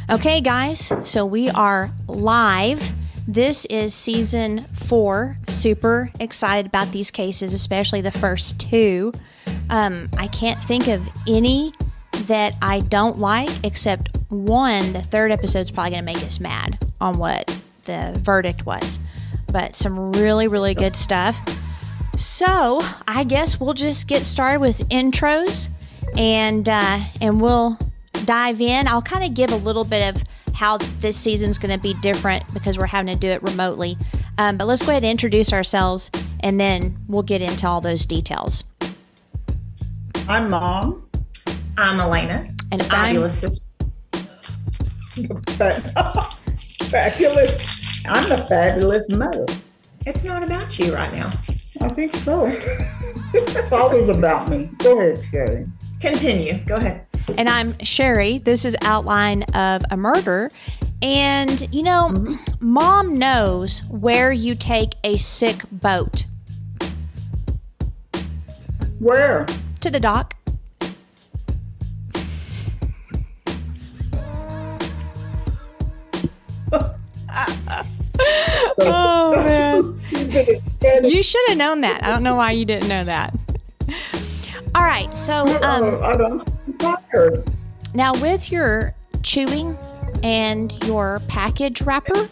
Okay, guys, so we are live. This is season 4. Super excited about these cases, especially the first 2. I can't think of any that I don't like, except one. The third episode's probably going to make us mad on what the verdict was. But some really, really good stuff. So I guess we'll just get started with intros, and we'll dive in. I'll kind of give a little bit of how this season's going to be different because we're having to do it remotely. But let's go ahead and introduce ourselves, and then we'll get into all those details. I'm Mom. I'm Elena. And fabulous sister. Fabulous. I'm the fabulous mother. It's not about you right now. I think so. It's always about me. Go ahead, Sherry. Continue. Go ahead. And I'm Sherry. This is Outline of a Murder. And, you know, Mom knows where you take a sick boat. Where? To the dock. Oh, man. You should have known that. I don't know why you didn't know that. All right, so I'm tired. Now with your chewing and your package wrapper,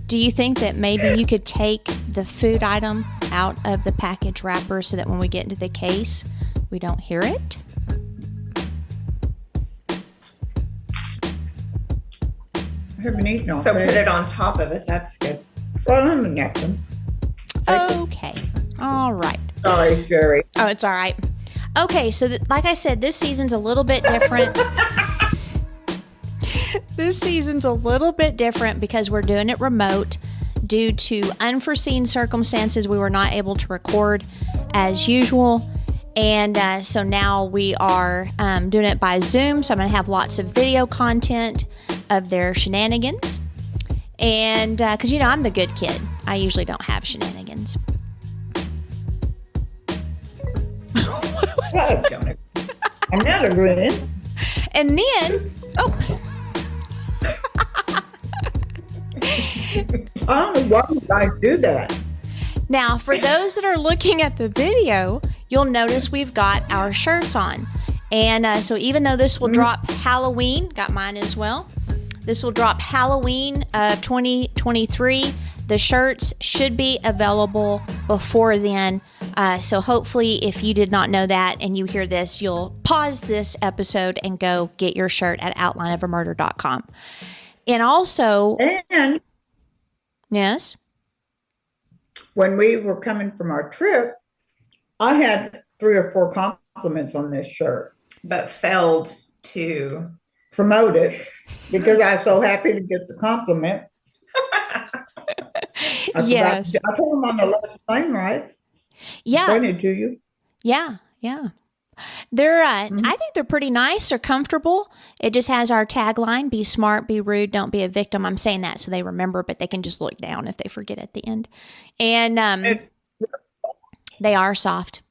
do you think that maybe you could take the food item out of the package wrapper so that when we get into the case, we don't hear it? I haven't eaten all So day. put it on top of it. That's good. Well, I'm a napkin. Okay. All right. Sorry, Sherry. Oh, it's all right. Okay, so like I said, this season's a little bit different. This season's a little bit different because we're doing it remote due to unforeseen circumstances. We were not able to record as usual. And so now we are doing it by Zoom. So I'm going to have lots of video content of their shenanigans. And because, you know, I'm the good kid. I usually don't have shenanigans. I'm not agreeing. And then, I don't know why you guys do that. now for those that are looking at the video, you'll notice we've got our shirts on. And so even though this will drop Halloween, got mine as well. This will drop Halloween of 2023. The shirts should be available before then. So hopefully if you did not know that and you hear this, you'll pause this episode and go get your shirt at outlineofamurder.com. And also... And Yes? when we were coming from our trip, I had 3 or 4 compliments on this shirt. But failed to Promote it because I was so happy to get the compliment. Yes. I told them on the last thing, right? Yeah. Pointed to you. Yeah. They're, I think they're pretty nice. They're comfortable. It just has our tagline, be smart, be rude, don't be a victim. I'm saying that so they remember, but they can just look down if they forget at the end. And they are soft.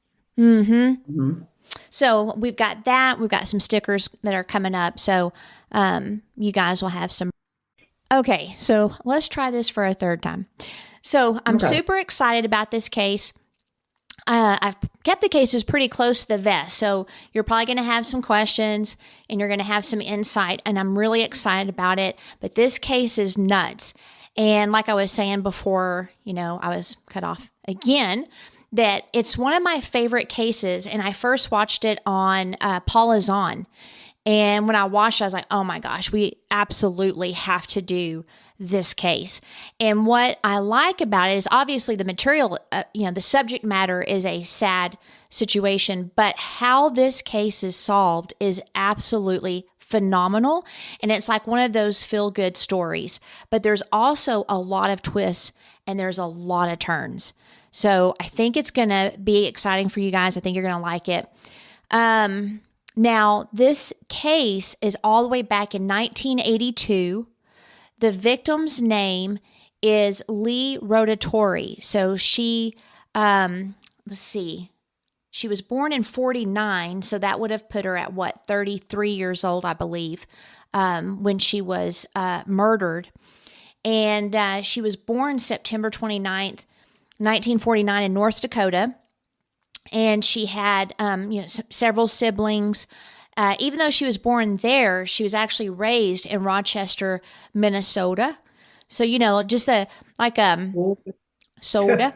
So we've got that. We've got some stickers that are coming up. So you guys will have some. Okay, so let's try this for a third time. So I'm super excited about this case. I've kept the cases pretty close to the vest, so you're probably going to have some questions and you're going to have some insight, and I'm really excited about it. But this case is nuts. And like I was saying before, you know, I was cut off again, that it's one of my favorite cases, and I first watched it on Paula Zahn. And when I watched it, I was like, oh my gosh, we absolutely have to do this case. And what I like about it is obviously the material, the subject matter is a sad situation, but how this case is solved is absolutely phenomenal. And it's like one of those feel-good stories. But there's also a lot of twists and there's a lot of turns. So I think it's going to be exciting for you guys. I think you're going to like it. Now, this case is all the way back in 1982. The victim's name is Lee Rotatori. So she She was born in 49, so that would have put her at 33 years old, I believe, when she was murdered. And she was born September 29th, 1949 in North Dakota. And she had several siblings. Even though she was born there, she was actually raised in Rochester, Minnesota. So, just soda,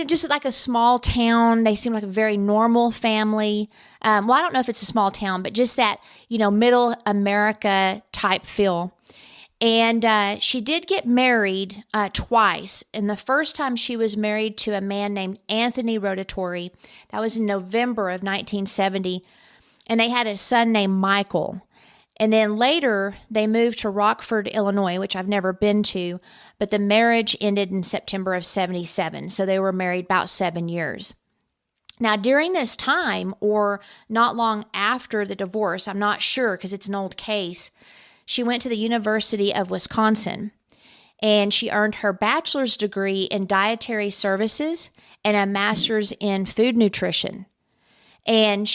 just like a small town. They seem like a very normal family. Well, I don't know if it's a small town, but just that, middle America type feel. And she did get married twice. And the first time she was married to a man named Anthony Rotatori. That was in November of 1970. And they had a son named Michael. And then later, they moved to Rockford, Illinois, which I've never been to. But the marriage ended in September of 77. So they were married about 7 years. Now, during this time, or not long after the divorce, I'm not sure because it's an old case, she went to the University of Wisconsin, and she earned her bachelor's degree in dietary services and a master's in food nutrition. And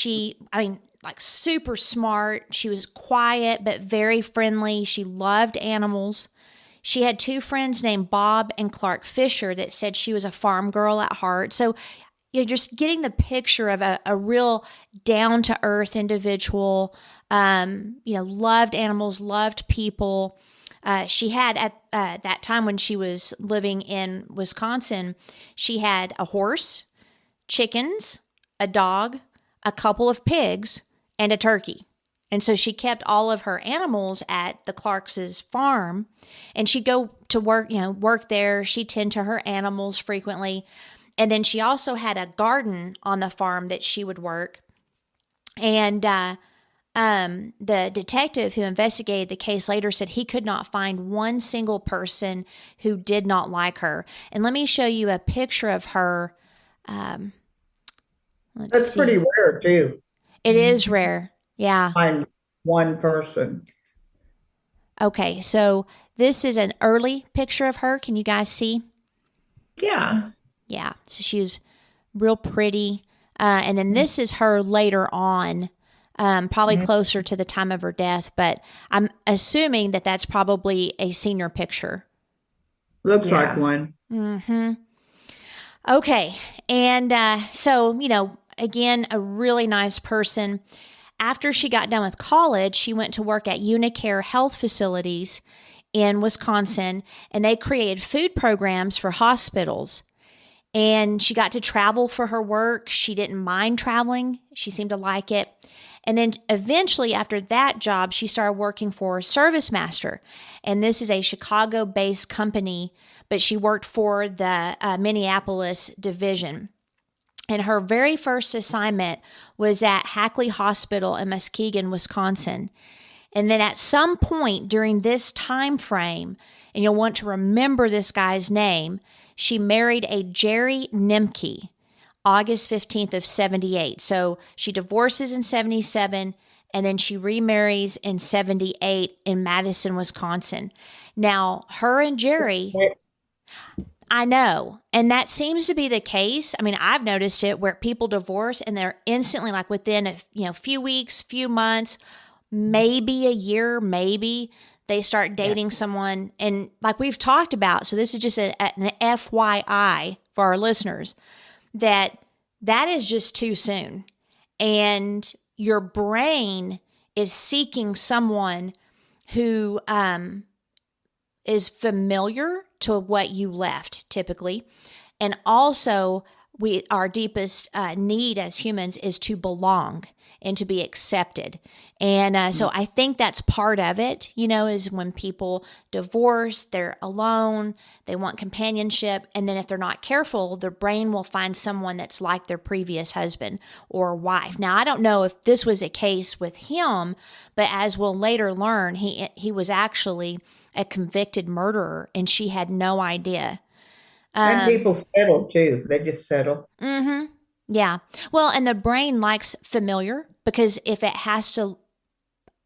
super smart. She was quiet, but very friendly. She loved animals. She had two friends named Bob and Clark Fisher that said she was a farm girl at heart. So, just getting the picture of a real down-to-earth individual, loved animals, loved people. She had, at that time when she was living in Wisconsin, she had a horse, chickens, a dog, a couple of pigs, and a turkey. And so she kept all of her animals at the Clarks' farm, and she'd go to work there. She'd tend to her animals frequently. And then she also had a garden on the farm that she would work. And the detective who investigated the case later said he could not find one single person who did not like her. And let me show you a picture of her. That's pretty rare, too. It is rare. Yeah. Find one person. Okay, so this is an early picture of her. Can you guys see? Yeah. Yeah, so she was real pretty. And then this is her later on, probably closer to the time of her death, but I'm assuming that that's probably a senior picture. Looks like one. Mm-hmm. Okay, and so, again, a really nice person. After she got done with college, she went to work at Unicare Health Facilities in Wisconsin, and they created food programs for hospitals. And she got to travel for her work. She didn't mind traveling. She seemed to like it. And then eventually after that job, she started working for Service Master. And this is a Chicago-based company, but she worked for the Minneapolis division. And her very first assignment was at Hackley Hospital in Muskegon, Wisconsin. And then at some point during this time frame, and you'll want to remember this guy's name, she married a Jerry Nimke, August 15th of 78. So she divorces in 77, and then she remarries in 78 in Madison, Wisconsin. Now, her and Jerry, I know, and that seems to be the case. I mean, I've noticed it where people divorce and they're instantly, like within a few weeks, few months, maybe a year, maybe they start dating someone. And like we've talked about, so this is just an FYI for our listeners, that is just too soon. And your brain is seeking someone who is familiar to what you left typically. And also our deepest need as humans is to belong and to be accepted. And so I think that's part of it, is when people divorce, they're alone, they want companionship. And then if they're not careful, their brain will find someone that's like their previous husband or wife. Now, I don't know if this was a case with him, but as we'll later learn, he was actually a convicted murderer and she had no idea. And people settle too. They just settle. Mm-hmm. Yeah. Well, and the brain likes familiar because if it has to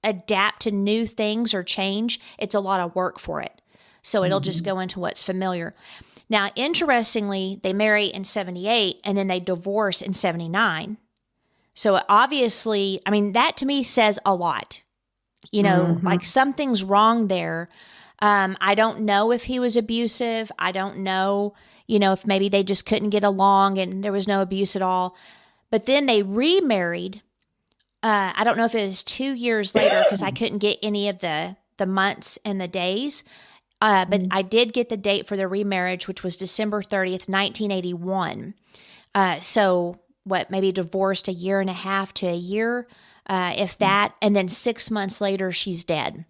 adapt to new things or change, it's a lot of work for it. So it'll just go into what's familiar. Now, interestingly, they marry in 78 and then they divorce in 79. So obviously, I mean, that to me says a lot. Like something's wrong there. I don't know if he was abusive. I don't know, if maybe they just couldn't get along and there was no abuse at all. But then they remarried. I don't know if it was 2 years later because I couldn't get any of the months and the days. But I did get the date for the remarriage, which was December 30th, 1981. So maybe divorced a year and a half to a year, if that. And then 6 months later, she's dead.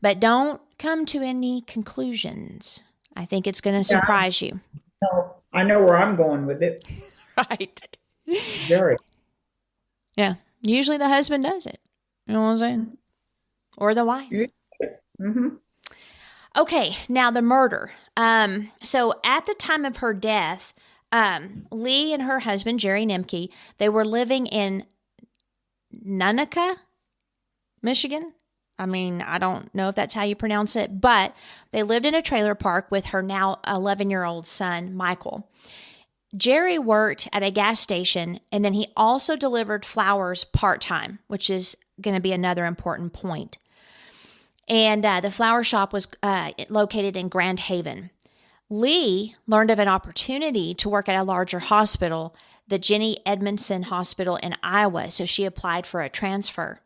But don't come to any conclusions. I think it's going to surprise you. No, I know where I'm going with it. Right. Very. Yeah. Usually the husband does it. You know what I'm saying? Or the wife. Mm-hmm. Okay, now the murder. So at the time of her death, Lee and her husband, Jerry Nimke, they were living in Nunica, Michigan. I mean, I don't know if that's how you pronounce it, but they lived in a trailer park with her now 11-year-old son, Michael. Jerry worked at a gas station, and then he also delivered flowers part-time, which is going to be another important point. And the flower shop was located in Grand Haven. Lee learned of an opportunity to work at a larger hospital, the Jenny Edmondson Hospital in Iowa, so she applied for a transfer.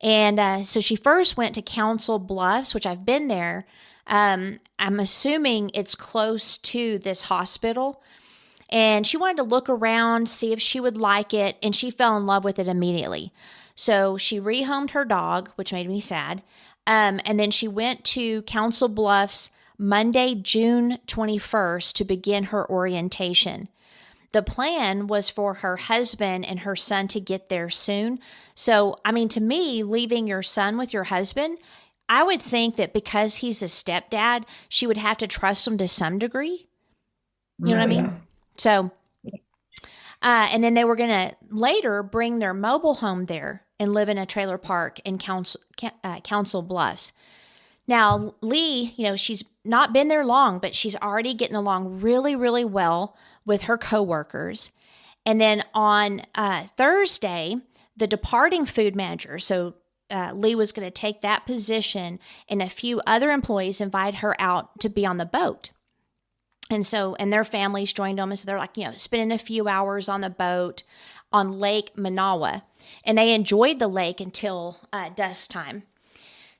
And so she first went to Council Bluffs, which I've been there. I'm assuming it's close to this hospital. And she wanted to look around, see if she would like it, and she fell in love with it immediately. So she rehomed her dog, which made me sad. And then she went to Council Bluffs Monday, June 21st to begin her orientation. The plan was for her husband and her son to get there soon. So, I mean, to me, leaving your son with your husband, I would think that because he's a stepdad, she would have to trust him to some degree. You know what I mean? So, and then they were going to later bring their mobile home there and live in a trailer park in Council Bluffs. Now, Lee, she's not been there long, but she's already getting along really, really well with her coworkers. And then on Thursday, the departing food manager, so Lee was going to take that position, and a few other employees invited her out to be on the boat. And their families joined them. And so they're like, spending a few hours on the boat on Lake Manawa. And they enjoyed the lake until dusk time.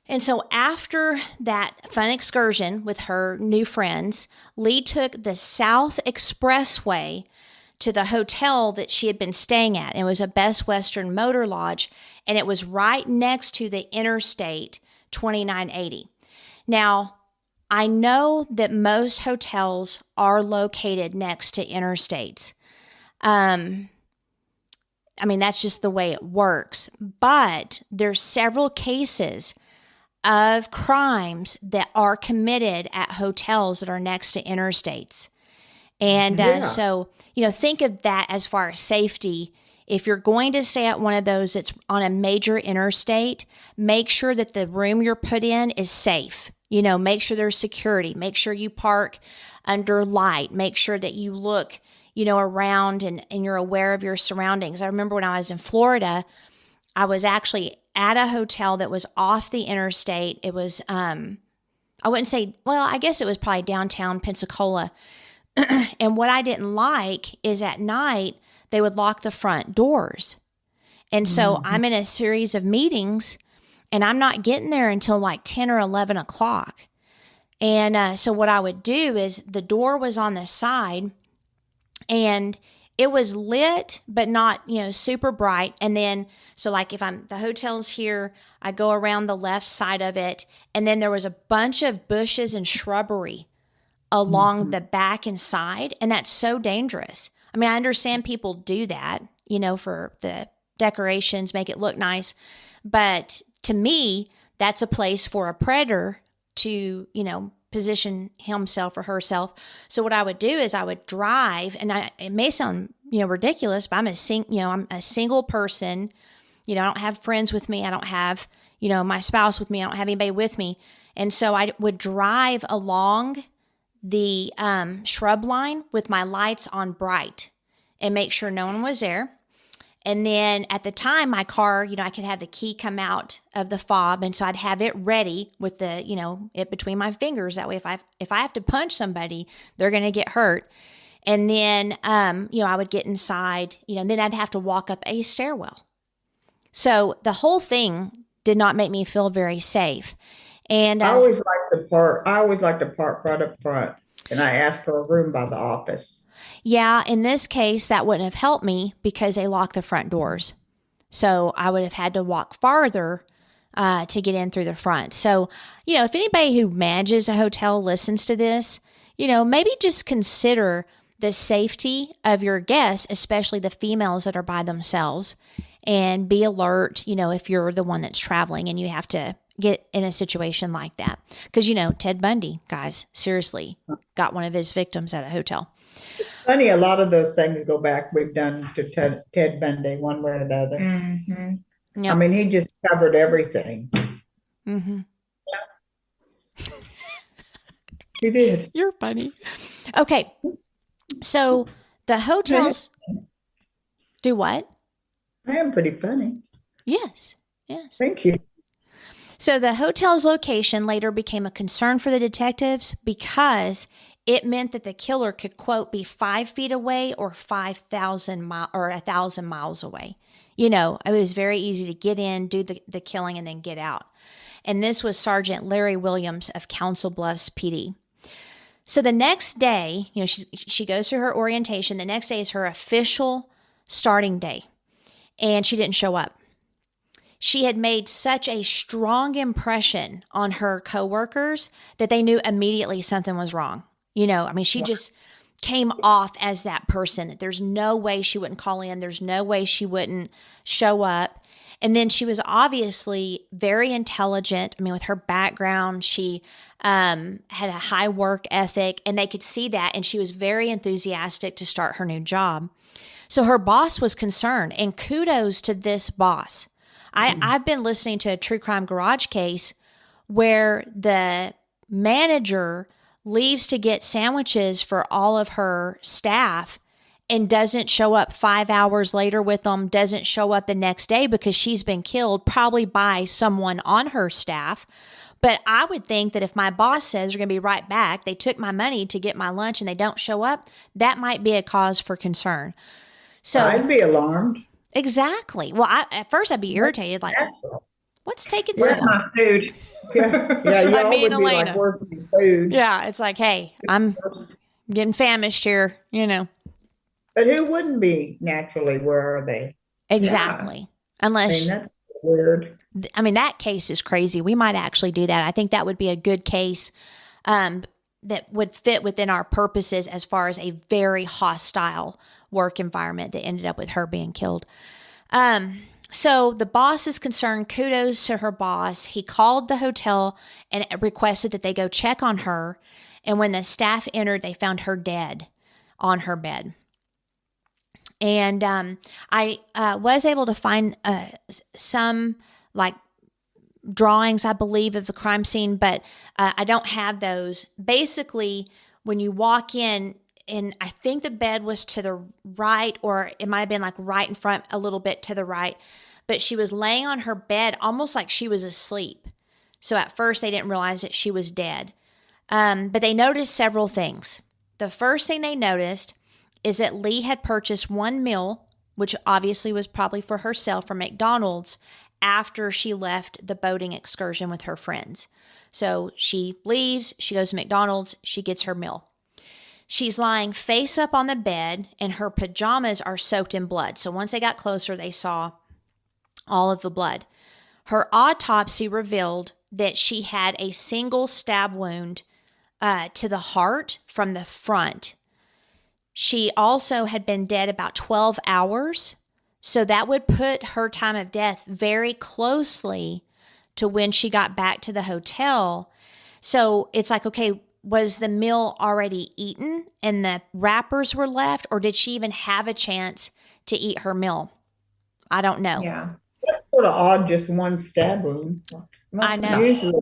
And so after that fun excursion with her new friends, Lee took the South Expressway to the hotel that she had been staying at. It was a Best Western Motor Lodge, and it was right next to the Interstate 2980. Now, I know that most hotels are located next to interstates. I mean, that's just the way it works. But there's several cases of crimes that are committed at hotels that are next to interstates. And so, think of that as far as safety. If you're going to stay at one of those that's on a major interstate, make sure that the room you're put in is safe. Make sure there's security. Make sure you park under light. Make sure that you look, around and you're aware of your surroundings. I remember when I was in Florida, I was actually at a hotel that was off the interstate. It was, I wouldn't say, well, I guess it was probably downtown Pensacola. And what I didn't like is at night, they would lock the front doors. And so I'm in a series of meetings, and I'm not getting there until like 10 or 11 o'clock. And so what I would do is the door was on the side, and it was lit, but not, super bright. And then, so like if the hotel's here, I go around the left side of it, and then there was a bunch of bushes and shrubbery along the back and side. And that's so dangerous. I mean, I understand people do that, for the decorations, make it look nice. But to me, that's a place for a predator to, position himself or herself. So what I would do is I would drive, and it may sound, ridiculous, but I'm a single person. I don't have friends with me. I don't have, my spouse with me. I don't have anybody with me. And so I would drive along the shrub line with my lights on bright and make sure no one was there. And then at the time, my car, I could have the key come out of the fob. And so I'd have it ready with the, it between my fingers. That way, if I have to punch somebody, they're going to get hurt. And then, I would get inside, then I'd have to walk up a stairwell. So the whole thing did not make me feel very safe. And I always like to park right up front, and I asked for a room by the office. Yeah, in this case, that wouldn't have helped me because they locked the front doors. So I would have had to walk farther to get in through the front. So, if anybody who manages a hotel listens to this, maybe just consider the safety of your guests, especially the females that are by themselves, and be alert, if you're the one that's traveling and you have to get in a situation like that. Because, Ted Bundy, guys, seriously, got one of his victims at a hotel. Funny, a lot of those things go back. We've done to Ted Bundy one way or the other. Mm-hmm. Yep. I mean, he just covered everything. Mm-hmm. He did. You're funny. Okay. So the hotels do what? I am pretty funny. Yes. Thank you. So the hotel's location later became a concern for the detectives because it meant that the killer could, quote, be 5 feet away or 1,000 miles away. It was very easy to get in, do the killing, and then get out. And this was Sergeant Larry Williams of Council Bluffs PD. So the next day, she goes through her orientation. The next day is her official starting day, and she didn't show up. She had made such a strong impression on her coworkers that they knew immediately something was wrong. She just came off as that person that there's no way she wouldn't call in. There's no way she wouldn't show up. And then she was obviously very intelligent. With her background, she had a high work ethic, and they could see that. And she was very enthusiastic to start her new job. So her boss was concerned, and kudos to this boss. I've been listening to a true crime garage case where the manager leaves to get sandwiches for all of her staff and doesn't show up 5 hours later with them, doesn't show up the next day because she's been killed probably by someone on her staff. But I would think that if my boss says they're going to be right back, they took my money to get my lunch and they don't show up, that might be a cause for concern. So I'd be alarmed. Exactly. Well, at first I'd be irritated, like, what's taking so Where's long? my food? Yeah, you all would be Elena. like, where's my food? Yeah, it's like, hey, I'm getting famished here, But who wouldn't be naturally? Where are they? Exactly. Unless, that's weird. That case is crazy. We might actually do that. I think that would be a good case that would fit within our purposes as far as a very hostile work environment that ended up with her being killed. So the boss is concerned. Kudos to her boss. He called the hotel and requested that they go check on her. And when the staff entered, they found her dead on her bed. And I was able to find some drawings, I believe, of the crime scene, but I don't have those. Basically, when you walk in, and I think the bed was to the right, or it might have been right in front, a little bit to the right, but she was laying on her bed almost like she was asleep. So at first they didn't realize that she was dead. But they noticed several things. The first thing they noticed is that Lee had purchased one meal, which obviously was probably for herself from McDonald's, after she left the boating excursion with her friends. So she leaves, she goes to McDonald's, she gets her meal. She's lying face up on the bed, and her pajamas are soaked in blood. So once they got closer, they saw all of the blood. Her autopsy revealed that she had a single stab wound to the heart from the front. She also had been dead about 12 hours. So that would put her time of death very closely to when she got back to the hotel. So it's like, okay, was the meal already eaten and the wrappers were left, or did she even have a chance to eat her meal? I don't know. Yeah. What sort of odd, just one stab wound. I know. Usually,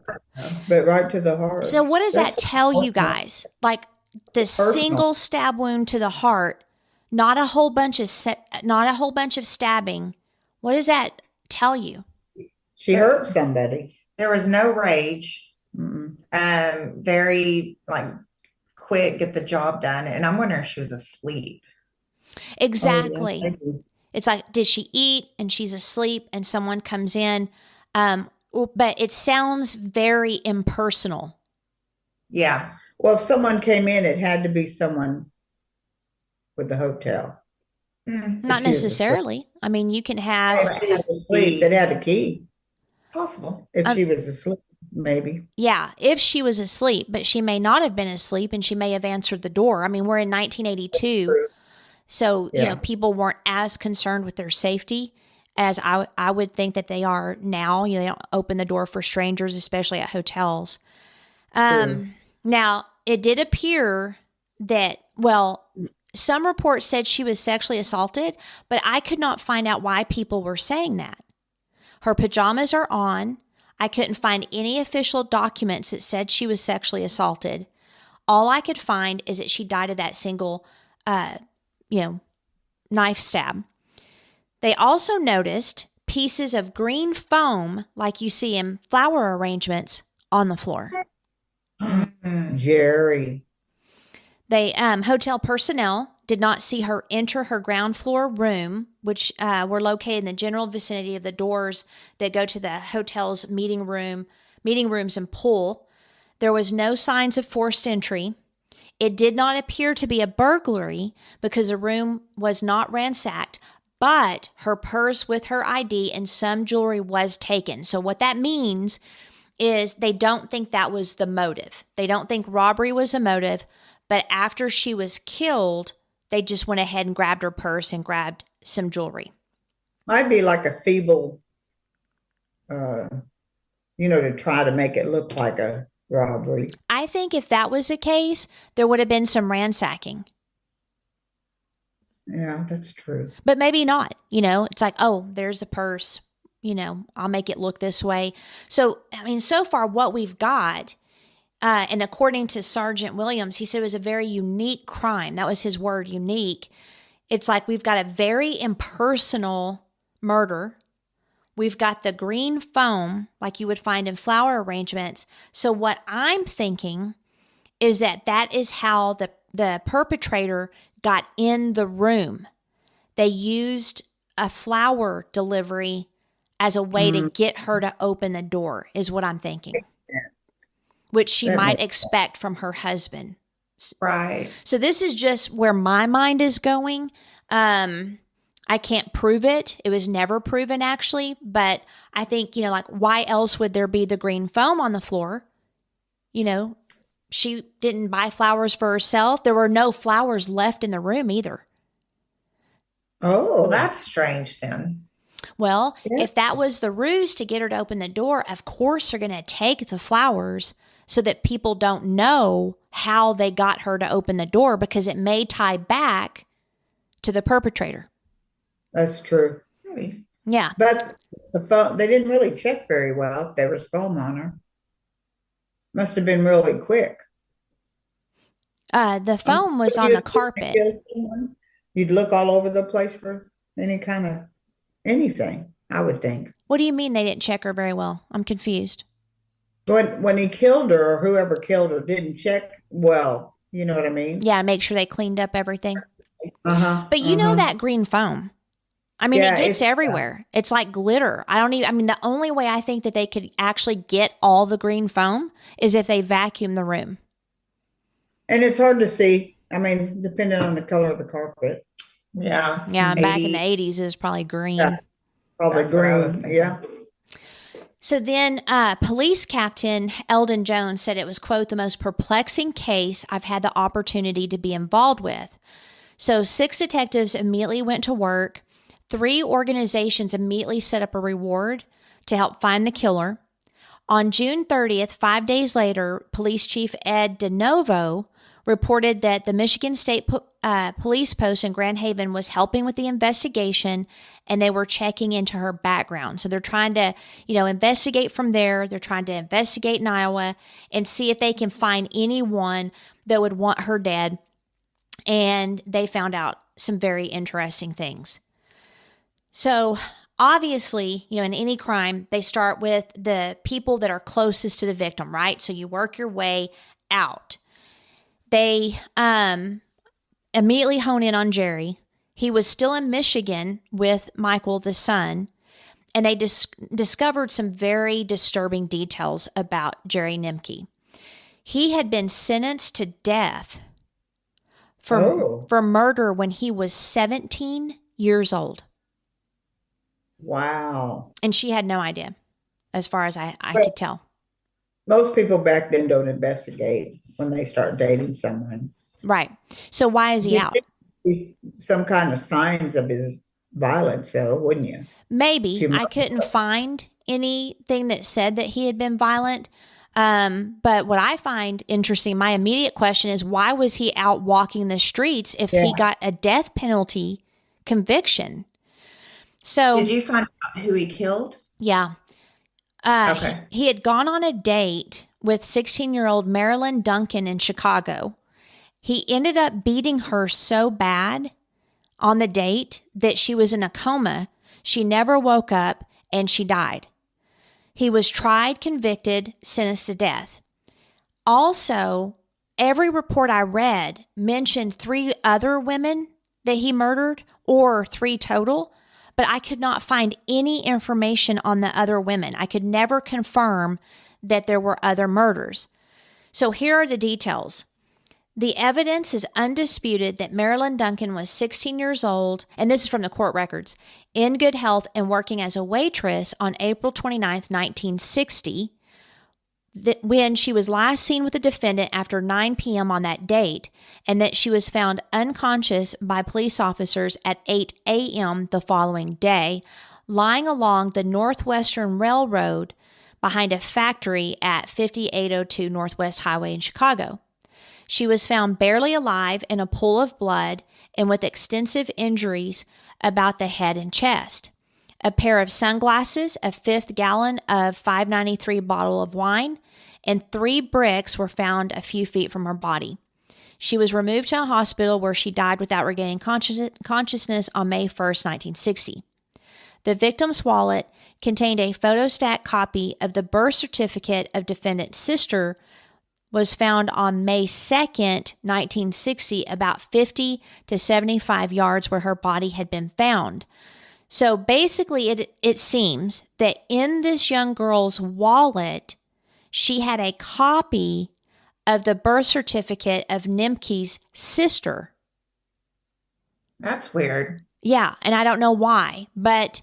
but right to the heart. So what does that That's tell you personal. guys? Like the Personal. single stab wound to the heart, not a whole bunch of stabbing. What does that tell you? She hurt somebody. There was no rage. Mm-mm. Very like quick, get the job done. And I'm wondering if she was asleep. Exactly. Oh, yeah. It's like, did she eat and she's asleep and someone comes in? But it sounds very impersonal. Yeah. Well, if someone came in, it had to be someone with the hotel. Mm, Not necessarily. I mean, you can have, If she was asleep, that had a key. possible. If she was asleep, maybe. yeah, if she was asleep, but she may not have been asleep and she may have answered the door. I mean, we're in 1982. So, Yeah. people weren't as concerned with their safety as I would think that they are now. They don't open the door for strangers, especially at hotels. Now, it did appear that, some reports said she was sexually assaulted, but I could not find out why people were saying that. Her pajamas are on. I couldn't find any official documents that said she was sexually assaulted. All I could find is that she died of that single, knife stab. They also noticed pieces of green foam, like you see in flower arrangements, on the floor. Jerry. They hotel personnel did not see her enter her ground floor room, which were located in the general vicinity of the doors that go to the hotel's meeting rooms and pool. There was no signs of forced entry. It did not appear to be a burglary because the room was not ransacked, but her purse with her ID and some jewelry was taken. So what that means is they don't think that was the motive. They don't think robbery was the motive, but after she was killed, they just went ahead and grabbed her purse and grabbed some jewelry. Might be like a feeble, to try to make it look like a robbery. I think if that was the case, there would have been some ransacking. Yeah, that's true. But maybe not. It's like, oh, there's the purse. I'll make it look this way. So, so far what we've got, and according to Sergeant Williams, he said it was a very unique crime. That was his word, unique. It's like we've got a very impersonal murder. We've got the green foam like you would find in flower arrangements. So what I'm thinking is that is how the perpetrator got in the room. They used a flower delivery as a way to get her to open the door, is what I'm thinking. Yes. Which she might expect from her husband. Right. So this is just where my mind is going. I can't prove it. It was never proven, actually. But I think, why else would there be the green foam on the floor? She didn't buy flowers for herself. There were no flowers left in the room either. Oh, Well, that's strange then. Well, Yeah. if that was the ruse to get her to open the door, of course they're going to take the flowers so that people don't know how they got her to open the door, because it may tie back to the perpetrator. that's true. Maybe. Yeah. But the phone, they didn't really check very well if there was foam on her. Must have been really quick. The foam was on the carpet. You'd look all over the place for any kind of anything, I would think. What do you mean they didn't check her very well? I'm confused. When he killed her, or whoever killed her, didn't check well. You know what I mean? Yeah, make sure they cleaned up everything. Uh-huh. But you know that green foam. It gets it's everywhere. It's like glitter. The only way I think that they could actually get all the green foam is if they vacuum the room. And it's hard to see. Depending on the color of the carpet. Yeah. Yeah, and back in the 80s. 80s, it was probably green. Yeah. Probably That's what I was green. thinking. Yeah. So then police captain Eldon Jones said it was, quote, the most perplexing case I've had the opportunity to be involved with. So 6 detectives immediately went to work. 3 organizations immediately set up a reward to help find the killer. On June 30th, 5 days later, Police Chief Ed DeNovo reported that the Michigan State Police Post in Grand Haven was helping with the investigation, and they were checking into her background. So they're trying to, investigate from there. They're trying to investigate in Iowa and see if they can find anyone that would want her dead. And they found out some very interesting things. So obviously, in any crime, they start with the people that are closest to the victim, right? So you work your way out. They immediately hone in on Jerry. He was still in Michigan with Michael, the son, and they discovered some very disturbing details about Jerry Nimke. He had been sentenced to death for murder when he was 17 years old. Wow. And she had no idea, as far as I could tell. Most people back then don't investigate when they start dating someone. Right. So why is he out? Some kind of signs of his violence, though, wouldn't you? Maybe. I couldn't find anything that said that he had been violent. But what I find interesting, my immediate question is, why was he out walking the streets if he got a death penalty conviction? So did you find out who he killed? Yeah. Okay. He had gone on a date with 16-year-old Marilyn Duncan in Chicago. He ended up beating her so bad on the date that she was in a coma. She never woke up and she died. He was tried, convicted, sentenced to death. Also, every report I read mentioned 3 other women that he murdered, or 3 total, but I could not find any information on the other women. I could never confirm that there were other murders. So here are the details. The evidence is undisputed that Marilyn Duncan was 16 years old, and this is from the court records, in good health and working as a waitress on April 29th, 1960, when she was last seen with the defendant after 9 p.m. on that date, and that she was found unconscious by police officers at 8 a.m. the following day, lying along the Northwestern Railroad behind a factory at 5802 Northwest Highway in Chicago. She was found barely alive in a pool of blood and with extensive injuries about the head and chest. A pair of sunglasses, a 5th gallon of 593 bottle of wine, and 3 bricks were found a few feet from her body. She was removed to a hospital where she died without regaining consciousness on May 1st, 1960. The victim's wallet contained a photostat copy of the birth certificate of defendant's sister, was found on May 2nd, 1960, about 50 to 75 yards where her body had been found. So basically, it seems that in this young girl's wallet, she had a copy of the birth certificate of Nimke's sister. That's weird. Yeah, and I don't know why, but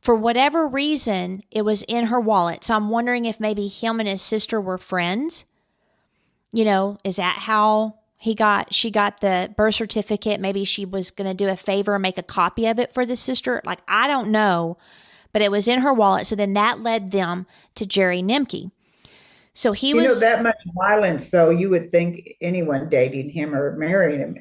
for whatever reason, it was in her wallet. So I'm wondering if maybe him and his sister were friends. Is that how she got the birth certificate? Maybe she was going to do a favor and make a copy of it for the sister. I don't know, but it was in her wallet. So then that led them to Jerry Nimke. So he was that much violence, though, you would think anyone dating him or marrying him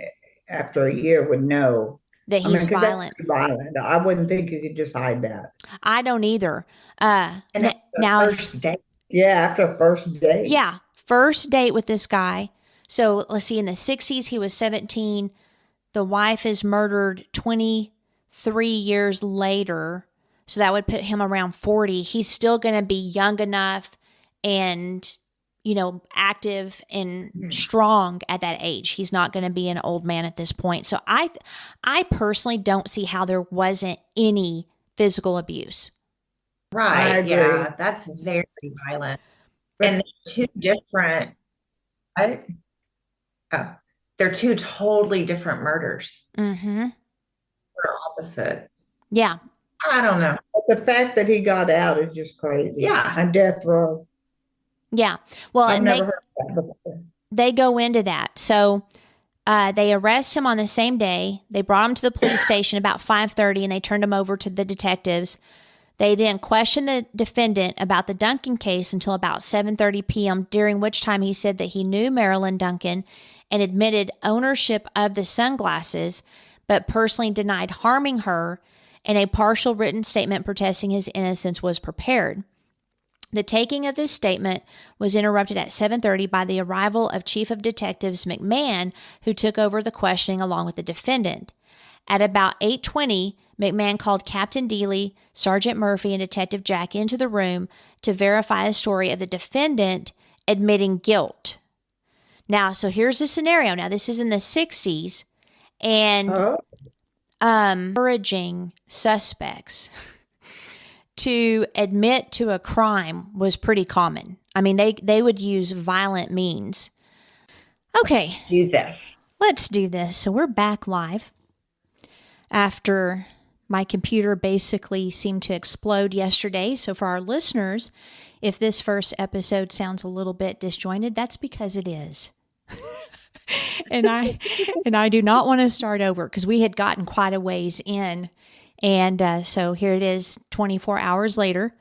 after a year would know that he's violent. That's violent. I wouldn't think you could just hide that. I don't either. And now, first date. Yeah, after a first date. Yeah. First date with this guy. So let's see, in the 60s, he was 17. The wife is murdered 23 years later. So that would put him around 40. He's still going to be young enough and, active and strong at that age. He's not going to be an old man at this point. So I personally don't see how there wasn't any physical abuse. Right. Yeah, that's very violent. And they're 2 different, what? Oh, they're 2 totally different murders. Mm-hmm. They're opposite. Yeah. I don't know. But the fact that he got out is just crazy. Yeah. On death row. Yeah. Well, I've and never heard that before. They go into that. So they arrest him on the same day. They brought him to the police station about 5:30, and they turned him over to the detectives. They then questioned the defendant about the Duncan case until about 7:30 p.m., during which time he said that he knew Marilyn Duncan and admitted ownership of the sunglasses, but personally denied harming her, and a partial written statement protesting his innocence was prepared. The taking of this statement was interrupted at 7:30 by the arrival of Chief of Detectives McMahon, who took over the questioning along with the defendant. At about 8:20, McMahon called Captain Deely, Sergeant Murphy, and Detective Jack into the room to verify a story of the defendant admitting guilt. Now, so here's the scenario. Now, this is in the 60s, and encouraging suspects to admit to a crime was pretty common. I mean, they would use violent means. Okay. Let's do this. So we're back live after my computer basically seemed to explode yesterday. So for our listeners, if this first episode sounds a little bit disjointed, that's because it is. and I do not want to start over because we had gotten quite a ways in. And so here it is 24 hours later,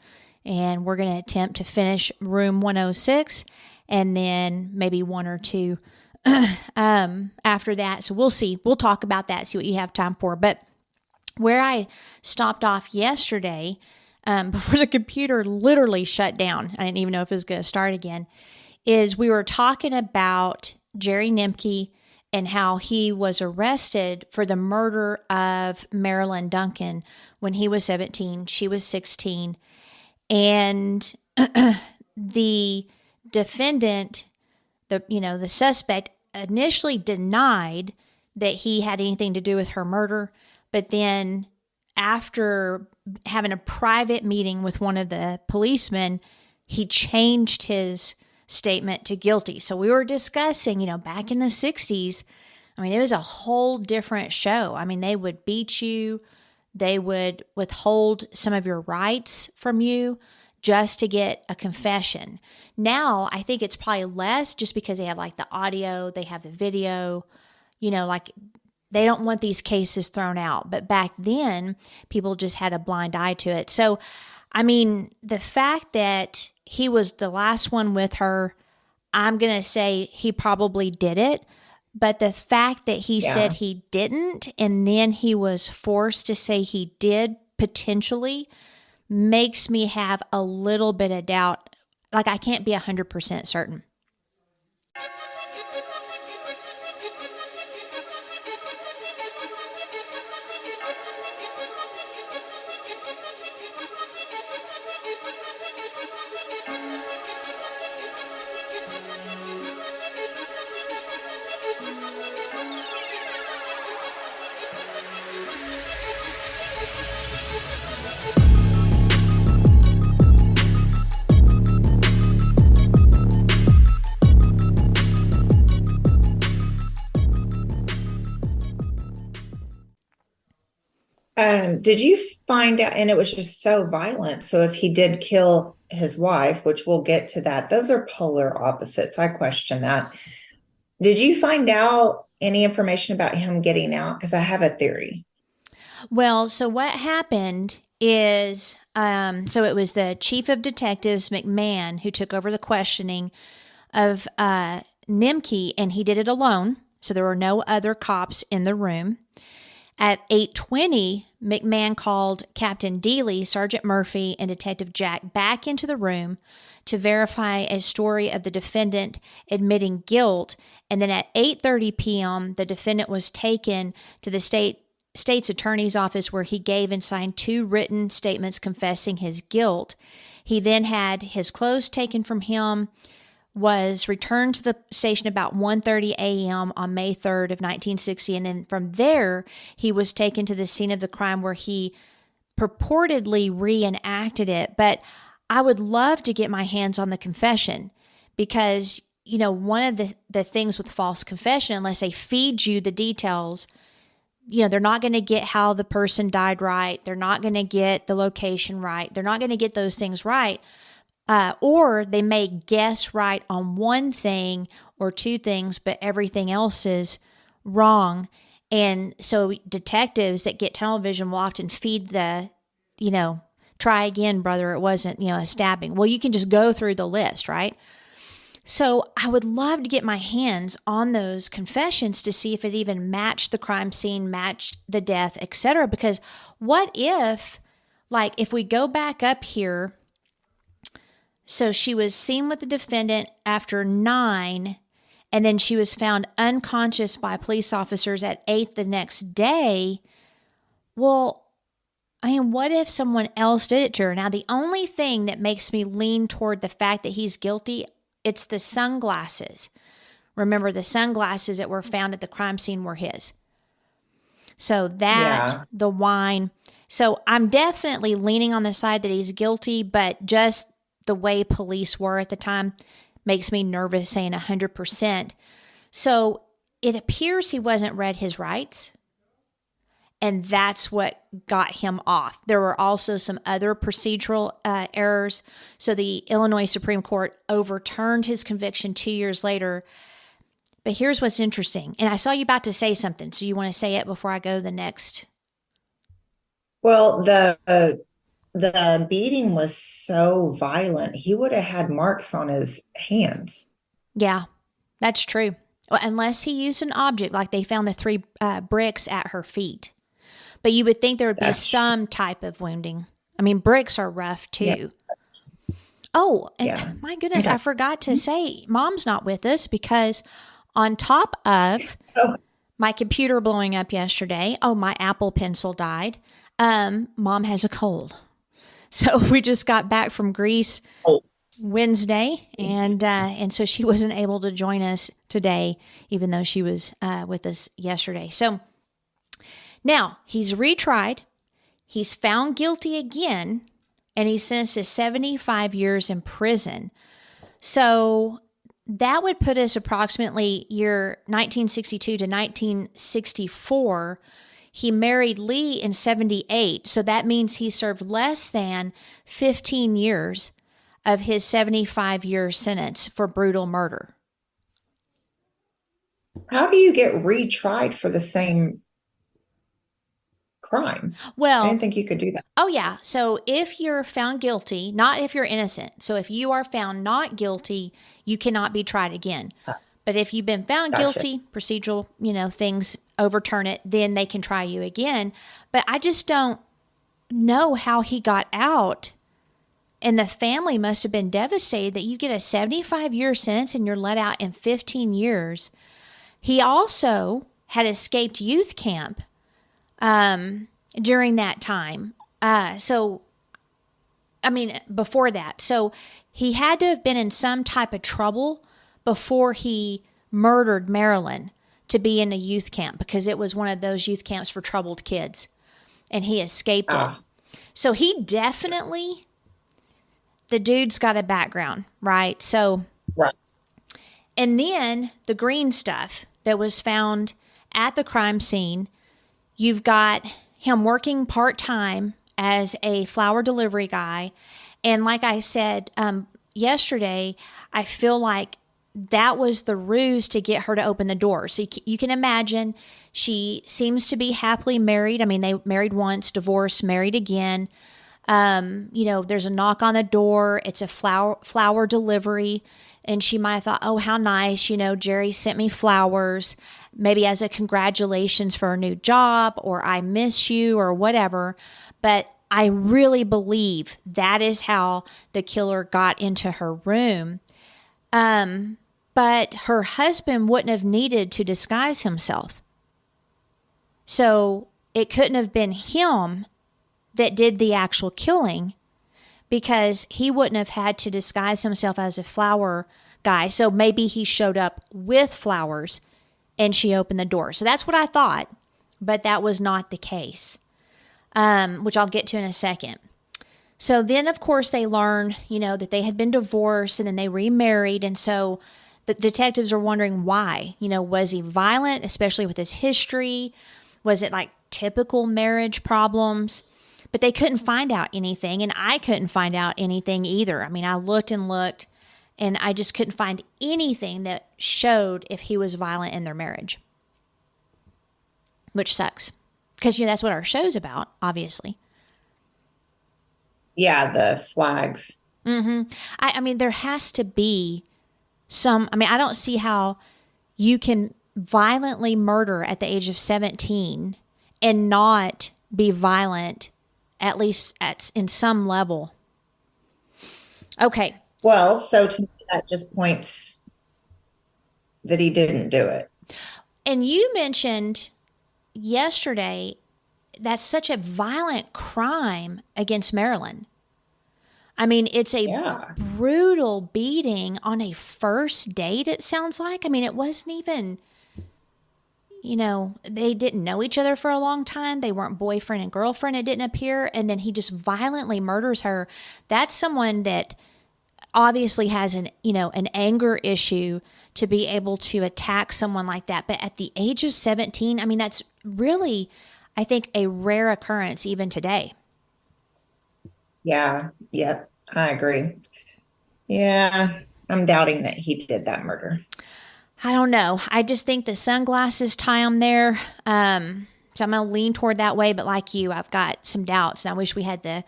and we're going to attempt to finish room 106 and then maybe one or two after that. So we'll see. We'll talk about that, see what you have time for. But where I stopped off yesterday, before the computer literally shut down, I didn't even know if it was going to start again, is we were talking about Jerry Nimke and how he was arrested for the murder of Marilyn Duncan when he was 17, she was 16. And the defendant, the suspect, initially denied that he had anything to do with her murder. But then after having a private meeting with one of the policemen, he changed his statement to guilty. So we were discussing, back in the 60s, I mean, it was a whole different show. I mean, they would beat you. They would withhold some of your rights from you just to get a confession. Now, I think it's probably less just because they have like the audio, they have the video, like they don't want these cases thrown out. But back then, people just had a blind eye to it. So, I mean, the fact that he was the last one with her, I'm going to say he probably did it. But the fact that he said he didn't, and then he was forced to say he did potentially, makes me have a little bit of doubt. Like, I can't be 100% certain. Did you find out, and it was just so violent. So if he did kill his wife, which we'll get to that, those are polar opposites. I question that. Did you find out any information about him getting out? Because I have a theory. Well, so what happened is, so it was the Chief of Detectives, McMahon, who took over the questioning of Nimke, and he did it alone. So there were no other cops in the room. At 8:20, McMahon called Captain Deely, Sergeant Murphy, and Detective Jack back into the room to verify a story of the defendant admitting guilt. And then at 8:30 p.m., the defendant was taken to the state's attorney's office, where he gave and signed 2 written statements confessing his guilt. He then had his clothes taken from him, was returned to the station about 1:30 a.m. on May 3rd of 1960. And then from there, he was taken to the scene of the crime where he purportedly reenacted it. But I would love to get my hands on the confession because, one of the things with false confession, unless they feed you the details, they're not going to get how the person died right. They're not going to get the location right. They're not going to get those things right. Or they may guess right on one thing or 2 things, but everything else is wrong. And so detectives that get tunnel vision will often feed the, try again, brother. It wasn't, a stabbing. Well, you can just go through the list, right? So I would love to get my hands on those confessions to see if it even matched the crime scene, matched the death, etc. Because what if, like, if we go back up here, so she was seen with the defendant after 9, and then she was found unconscious by police officers at 8 the next day. Well, I mean, what if someone else did it to her? Now, the only thing that makes me lean toward the fact that he's guilty, it's the sunglasses. Remember, the sunglasses that were found at the crime scene were his. So that, the wine. So I'm definitely leaning on the side that he's guilty, but just the way police were at the time makes me nervous saying 100%. So it appears he wasn't read his rights. And that's what got him off. There were also some other procedural errors. So the Illinois Supreme Court overturned his conviction 2 years later. But here's what's interesting. And I saw you about to say something. So you want to say it before I go the next? Well, the beating was so violent. He would have had marks on his hands. Yeah, that's true. Well, unless he used an object, like they found the 3 bricks at her feet. But you would think there would be some type of wounding. I mean, bricks are rough too. Yeah. Oh, and my goodness, I forgot to say, Mom's not with us because on top of my computer blowing up yesterday, my Apple Pencil died. Mom has a cold. So we just got back from Greece Wednesday, and so she wasn't able to join us today, even though she was with us yesterday. So now, he's retried, he's found guilty again, and he's sentenced to 75 years in prison. So that would put us approximately year 1962 to 1964. He married Lee in 78, so that means he served less than 15 years of his 75-year sentence for brutal murder. How do you get retried for the same crime? Well, I didn't think you could do that. Oh, yeah. So if you're found guilty, not if you're innocent. So if you are found not guilty, you cannot be tried again. But if you've been found guilty, procedural, things overturn it, then they can try you again. But I just don't know how he got out. And the family must have been devastated that you get a 75-year sentence and you're let out in 15 years. He also had escaped youth camp during that time. Before that. So he had to have been in some type of trouble before he murdered Marilyn to be in a youth camp, because it was one of those youth camps for troubled kids, and he escaped it. So he definitely, the dude's got a background, right? So, right. And then the green stuff that was found at the crime scene, you've got him working part-time as a flower delivery guy. And like I said yesterday, I feel like that was the ruse to get her to open the door. So you can imagine she seems to be happily married. I mean, they married once, divorced, married again. There's a knock on the door. It's a flower delivery. And she might have thought, oh, how nice. Jerry sent me flowers, maybe as a congratulations for a new job, or I miss you, or whatever. But I really believe that is how the killer got into her room. But her husband wouldn't have needed to disguise himself. So it couldn't have been him that did the actual killing, because he wouldn't have had to disguise himself as a flower guy. So maybe he showed up with flowers and she opened the door. So that's what I thought, but that was not the case, which I'll get to in a second. So then, of course, they learn, that they had been divorced and then they remarried. And so the detectives are wondering why. Was he violent, especially with his history? Was it like typical marriage problems? But they couldn't find out anything, and I couldn't find out anything either. I mean, I looked and looked, and I just couldn't find anything that showed if he was violent in their marriage, which sucks, because that's what our show's about, obviously. Yeah, the flags. Mm-hmm. I mean, there has to be I don't see how you can violently murder at the age of 17 and not be violent, at least in some level. Okay. Well, so to me, that just points that he didn't do it. And you mentioned yesterday that's such a violent crime against Maryland. I mean, it's a brutal beating on a first date, it sounds like. I mean, it wasn't even, they didn't know each other for a long time. They weren't boyfriend and girlfriend, it didn't appear. And then he just violently murders her. That's someone that obviously has an anger issue to be able to attack someone like that. But at the age of 17, I mean, that's really, I think, a rare occurrence even today. Yeah. Yep. I agree. Yeah. I'm doubting that he did that murder. I don't know. I just think the sunglasses tie him there. So I'm going to lean toward that way. But like you, I've got some doubts. And I wish we had the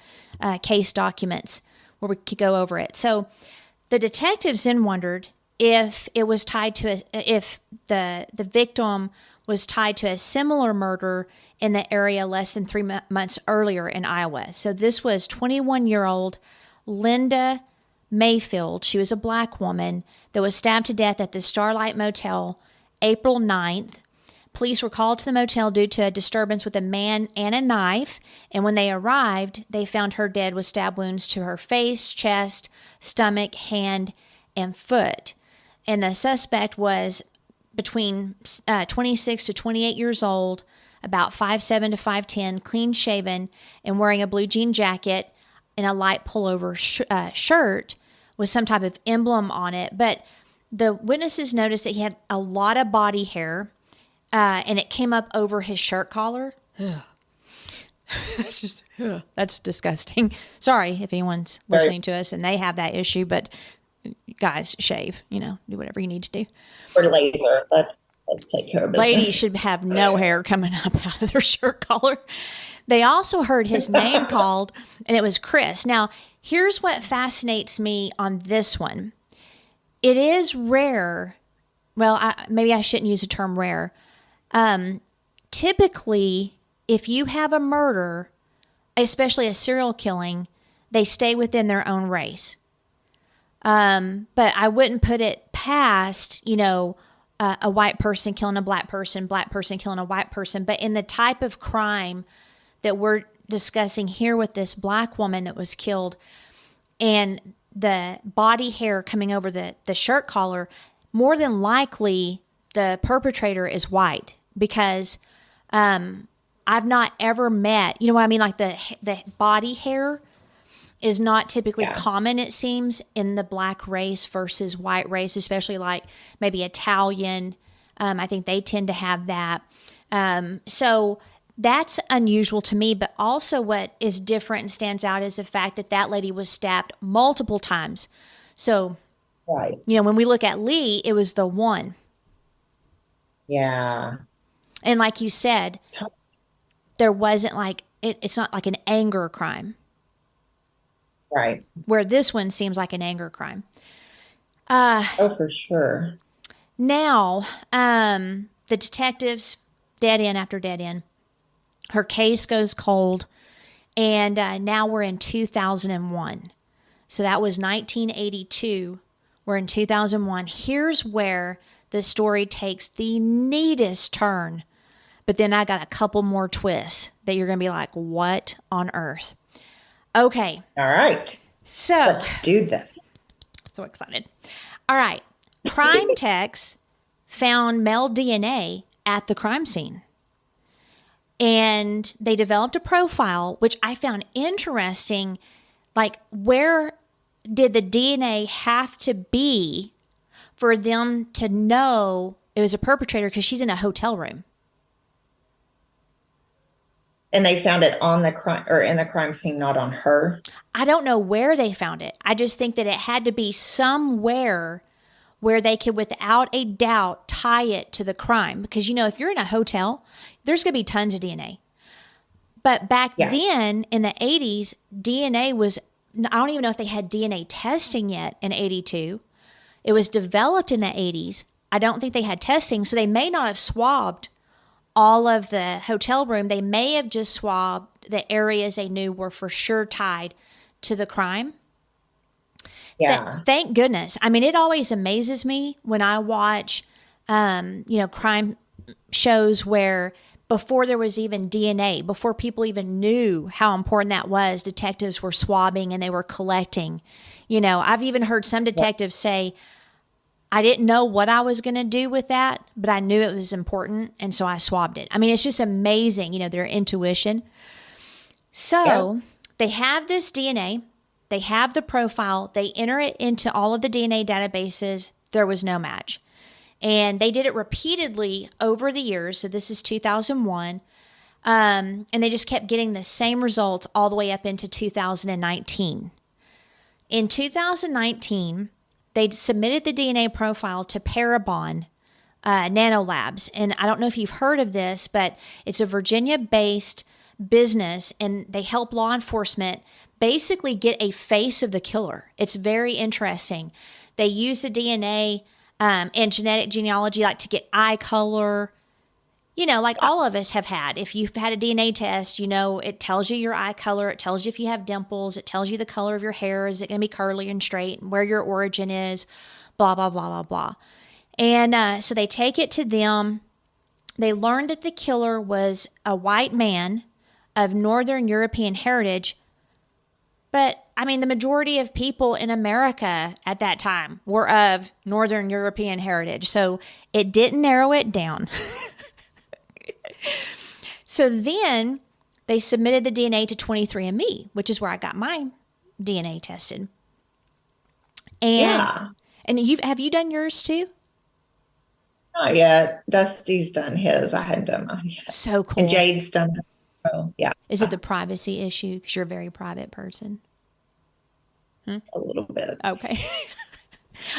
case documents where we could go over it. So the detectives then wondered if it was tied to if the victim was tied to a similar murder in the area less than 3 months earlier in Iowa. So this was 21-year-old Linda Mayfield. She was a black woman that was stabbed to death at the Starlight Motel April 9th. Police were called to the motel due to a disturbance with a man and a knife. And when they arrived, they found her dead with stab wounds to her face, chest, stomach, hand, and foot. And the suspect was between 26 to 28 years old, about 5'7" to 5'10", clean shaven, and wearing a blue jean jacket and a light pullover shirt with some type of emblem on it. But the witnesses noticed that he had a lot of body hair, and it came up over his shirt collar. That's disgusting. Sorry if anyone's listening to us and they have that issue, but guys, shave, do whatever you need to do. Or laser. Let's take care of business. Ladies should have no hair coming up out of their shirt collar. They also heard his name called, and it was Chris. Now, here's what fascinates me on this one. It is rare. Well, maybe I shouldn't use the term rare. Typically, if you have a murder, especially a serial killing, they stay within their own race. But I wouldn't put it past, a white person killing a black person killing a white person. But in the type of crime that we're discussing here with this black woman that was killed and the body hair coming over the shirt collar, more than likely the perpetrator is white because I've not ever met, you know what I mean? Like the body hair is not typically common, it seems, in the black race versus white race, especially like maybe Italian. I think they tend to have that. So that's unusual to me. But also what is different and stands out is the fact that that lady was stabbed multiple times. So, when we look at Lee, it was the one. Yeah. And like you said, there wasn't like, it's not like an anger crime. Right. Where this one seems like an anger crime. For sure. Now, the detectives, dead end after dead end. Her case goes cold. And now we're in 2001. So that was 1982. We're in 2001. Here's where the story takes the neatest turn. But then I got a couple more twists that you're going to be like, what on earth? Okay. All right. So let's do that. So excited. All right. Crime techs found male DNA at the crime scene. And they developed a profile, which I found interesting. Like, where did the DNA have to be for them to know it was a perpetrator? Because she's in a hotel room. And they found it on the crime or in the crime scene, not on her. I don't know where they found it. I just think that it had to be somewhere where they could, without a doubt, tie it to the crime. Because, if you're in a hotel, there's going to be tons of DNA. But back then, in the 80s, DNA was, I don't even know if they had DNA testing yet in 82. It was developed in the 80s. I don't think they had testing, so they may not have swabbed all of the hotel room. They may have just swabbed the areas they knew were for sure tied to the crime. Yeah. Thank goodness. I mean, it always amazes me when I watch, crime shows where before there was even DNA, before people even knew how important that was, detectives were swabbing and they were collecting. I've even heard some detectives say, I didn't know what I was going to do with that, but I knew it was important, and so I swabbed it. I mean, it's just amazing, their intuition. So they have this DNA. They have the profile. They enter it into all of the DNA databases. There was no match. And they did it repeatedly over the years. So this is 2001. And they just kept getting the same results all the way up into 2019. In 2019, they submitted the DNA profile to Parabon Nanolabs. And I don't know if you've heard of this, but it's a Virginia-based business, and they help law enforcement basically get a face of the killer. It's very interesting. They use the DNA and genetic genealogy like to get eye color, like all of us have had. If you've had a DNA test, it tells you your eye color. It tells you if you have dimples. It tells you the color of your hair. Is it going to be curly and straight? Where your origin is, blah, blah, blah, blah, blah. And so they take it to them. They learned that the killer was a white man of Northern European heritage. But, I mean, the majority of people in America at that time were of Northern European heritage. So it didn't narrow it down. So then they submitted the DNA to 23andMe, which is where I got my DNA tested. And have you done yours too? Not yet. Dusty's done his. I hadn't done mine yet. So cool. And Jade's done it. So, yeah. Is it the privacy issue? Because you're a very private person. A little bit. Okay.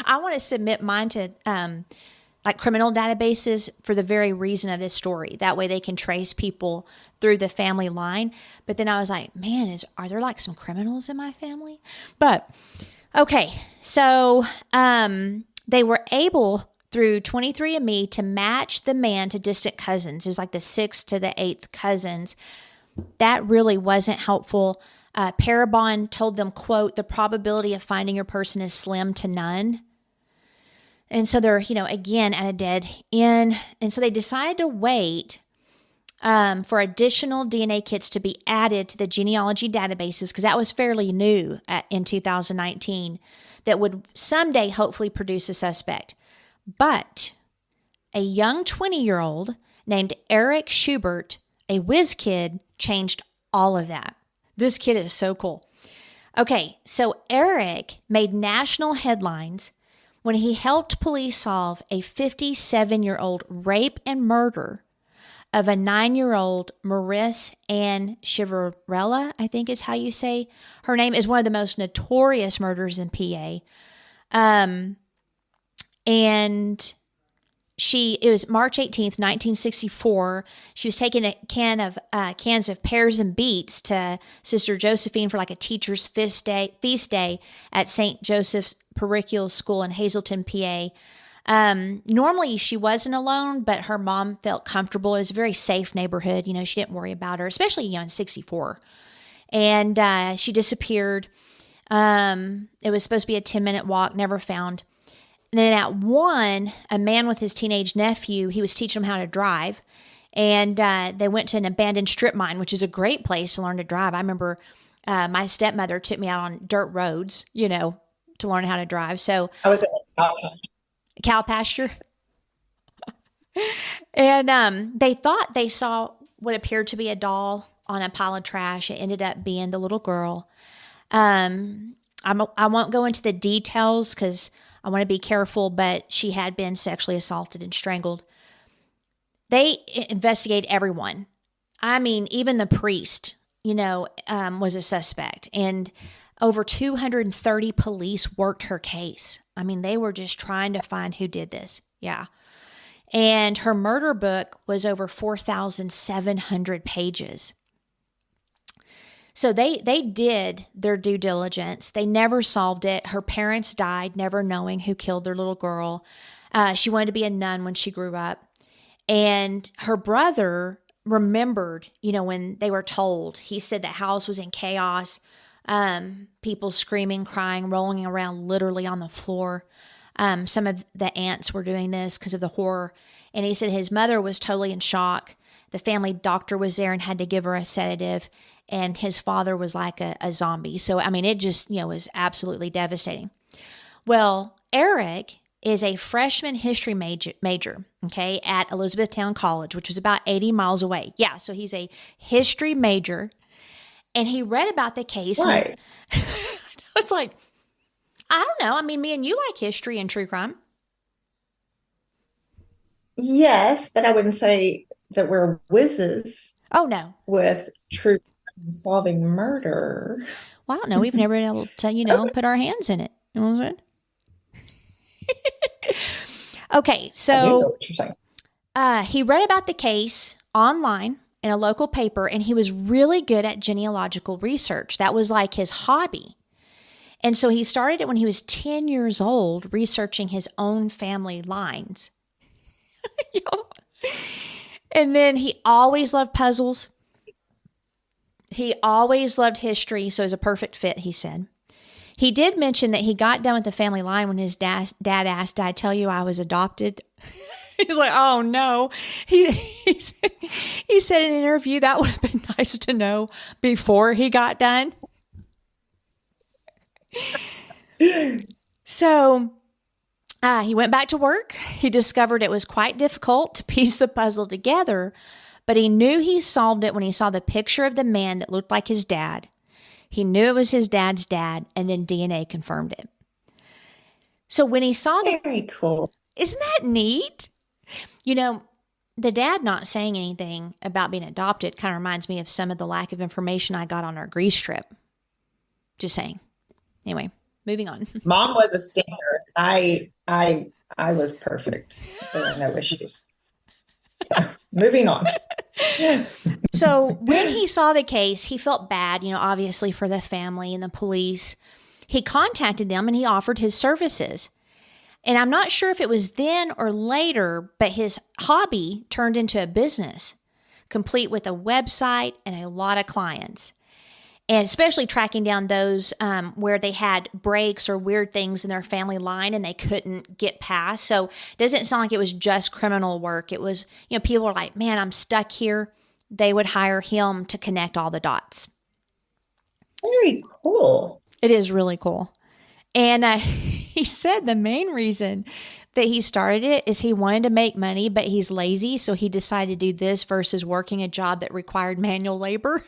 I want to submit mine to criminal databases for the very reason of this story. That way they can trace people through the family line. But then I was like, man, are there some criminals in my family? But okay, so they were able through 23andMe to match the man to distant cousins. It was like the 6th to the 8th cousins. That really wasn't helpful. Parabon told them, quote, the probability of finding your person is slim to none. And so they're, again, at a dead end. And so they decided to wait for additional DNA kits to be added to the genealogy databases, because that was fairly new in 2019, that would someday hopefully produce a suspect. But a young 20-year-old named Eric Schubert, a whiz kid, changed all of that. This kid is so cool. Okay, so Eric made national headlines when he helped police solve a 57-year-old rape and murder of a 9-year-old Maurice Ann Chivarella, I think is how you say her name, is one of the most notorious murders in PA. And it was March 18th, 1964. She was taking a cans of pears and beets to Sister Josephine for a teacher's feast day at St. Joseph's Parochial School in Hazleton, PA. Normally she wasn't alone, but her mom felt comfortable. It was a very safe neighborhood. She didn't worry about her, especially in 64. And she disappeared. It was supposed to be a 10-minute walk, never found. And then at 1, a man with his teenage nephew, he was teaching him how to drive. And they went to an abandoned strip mine, which is a great place to learn to drive. I remember my stepmother took me out on dirt roads, to learn how to drive. So I was cow pasture. And they thought they saw what appeared to be a doll on a pile of trash. It ended up being the little girl. I won't go into the details because I want to be careful, but she had been sexually assaulted and strangled. They investigate everyone. I mean, even the priest, was a suspect. And over 230 police worked her case. I mean, they were just trying to find who did this. Yeah. And her murder book was over 4,700 pages. So they did their due diligence. They never solved it. Her parents died, never knowing who killed their little girl. She wanted to be a nun when she grew up. And her brother remembered, when they were told, he said the house was in chaos, people screaming, crying, rolling around literally on the floor. Some of the aunts were doing this because of the horror. And he said his mother was totally in shock. The family doctor was there and had to give her a sedative. And his father was like a zombie. So, it just, was absolutely devastating. Well, Eric is a freshman history major, okay, at Elizabethtown College, which was about 80 miles away. Yeah, so he's a history major. And he read about the case. Right. It's like, I don't know. Me and you like history and true crime. Yes, but I wouldn't say that we're whizzes. Oh, no. With true crime solving murder. Well, I don't know. We've never been able to, put our hands in it. You know what I'm saying? Okay, so I do know what you're saying. He read about the case online in a local paper, and he was really good at genealogical research. That was like his hobby. And so he started it when he was 10 years old, researching his own family lines. And then he always loved puzzles. He always loved history, so it was a perfect fit, he said. He did mention that he got done with the family line when his dad asked, "Did I tell you I was adopted?" He's like, "Oh, no." He said in an interview that would have been nice to know before he got done. So he went back to work. He discovered it was quite difficult to piece the puzzle together, but he knew he solved it when he saw the picture of the man that looked like his dad. He knew it was his dad's dad, and then DNA confirmed it. So when he saw that, very cool. Isn't that neat? The dad not saying anything about being adopted kind of reminds me of some of the lack of information I got on our Greece trip. Just saying. Anyway, moving on. Mom was a stinger. I was perfect. There were no issues. So, moving on. So when he saw the case, he felt bad, obviously for the family and the police. He contacted them and he offered his services. And I'm not sure if it was then or later, but his hobby turned into a business, complete with a website and a lot of clients. And especially tracking down those where they had breaks or weird things in their family line and they couldn't get past. So it doesn't sound like it was just criminal work. It was, people were like, "Man, I'm stuck here." They would hire him to connect all the dots. Very cool. It is really cool. And he said the main reason that he started it is he wanted to make money, but he's lazy. So he decided to do this versus working a job that required manual labor.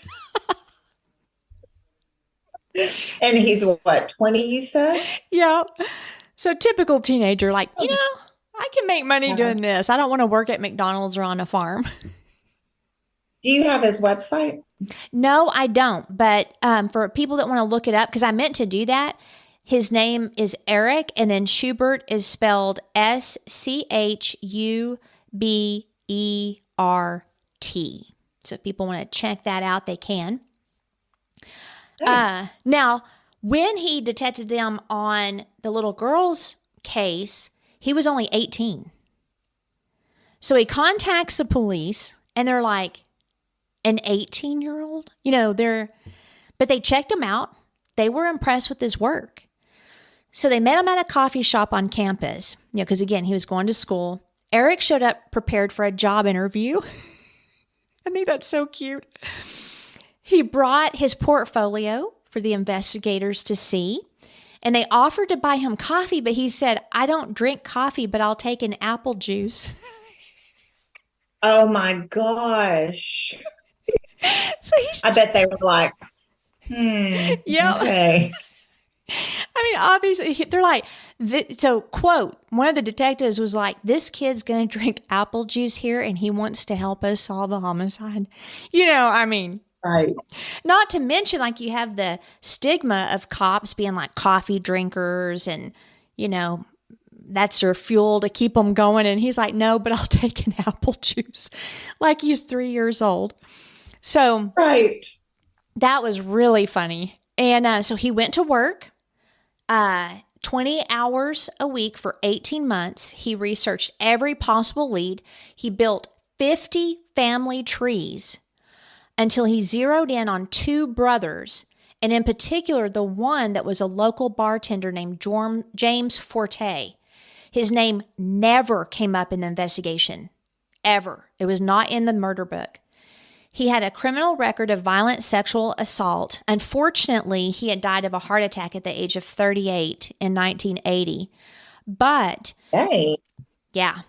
And he's what, 20, you said? Yeah. So typical teenager, like, I can make money doing this. I don't want to work at McDonald's or on a farm. Do you have his website? No, I don't. But for people that want to look it up, because I meant to do that, his name is Eric, and then Schubert is spelled Schubert. So if people want to check that out, they can. Now, when he detected them on the little girl's case, he was only 18. So he contacts the police, and they're like, an 18-year-old? But they checked him out. They were impressed with his work. So they met him at a coffee shop on campus, because again, he was going to school. Eric showed up prepared for a job interview. I think that's so cute. He brought his portfolio for the investigators to see, and they offered to buy him coffee, but he said, "I don't drink coffee, but I'll take an apple juice." Oh my gosh. So I bet they were like, yeah. Okay. Obviously, they're like, so quote, one of the detectives was like, "This kid's going to drink apple juice here, and he wants to help us solve a homicide." Right. Not to mention, like, you have the stigma of cops being like coffee drinkers and, that's their fuel to keep them going. And he's like, "No, but I'll take an apple juice." Like he's 3 years old. So right. That was really funny. And so he went to work 20 hours a week for 18 months. He researched every possible lead. He built 50 family trees until he zeroed in on 2 brothers, and in particular, the one that was a local bartender named James Forte. His name never came up in the investigation, ever. It was not in the murder book. He had a criminal record of violent sexual assault. Unfortunately, he had died of a heart attack at the age of 38 in 1980. But, Hey, yeah.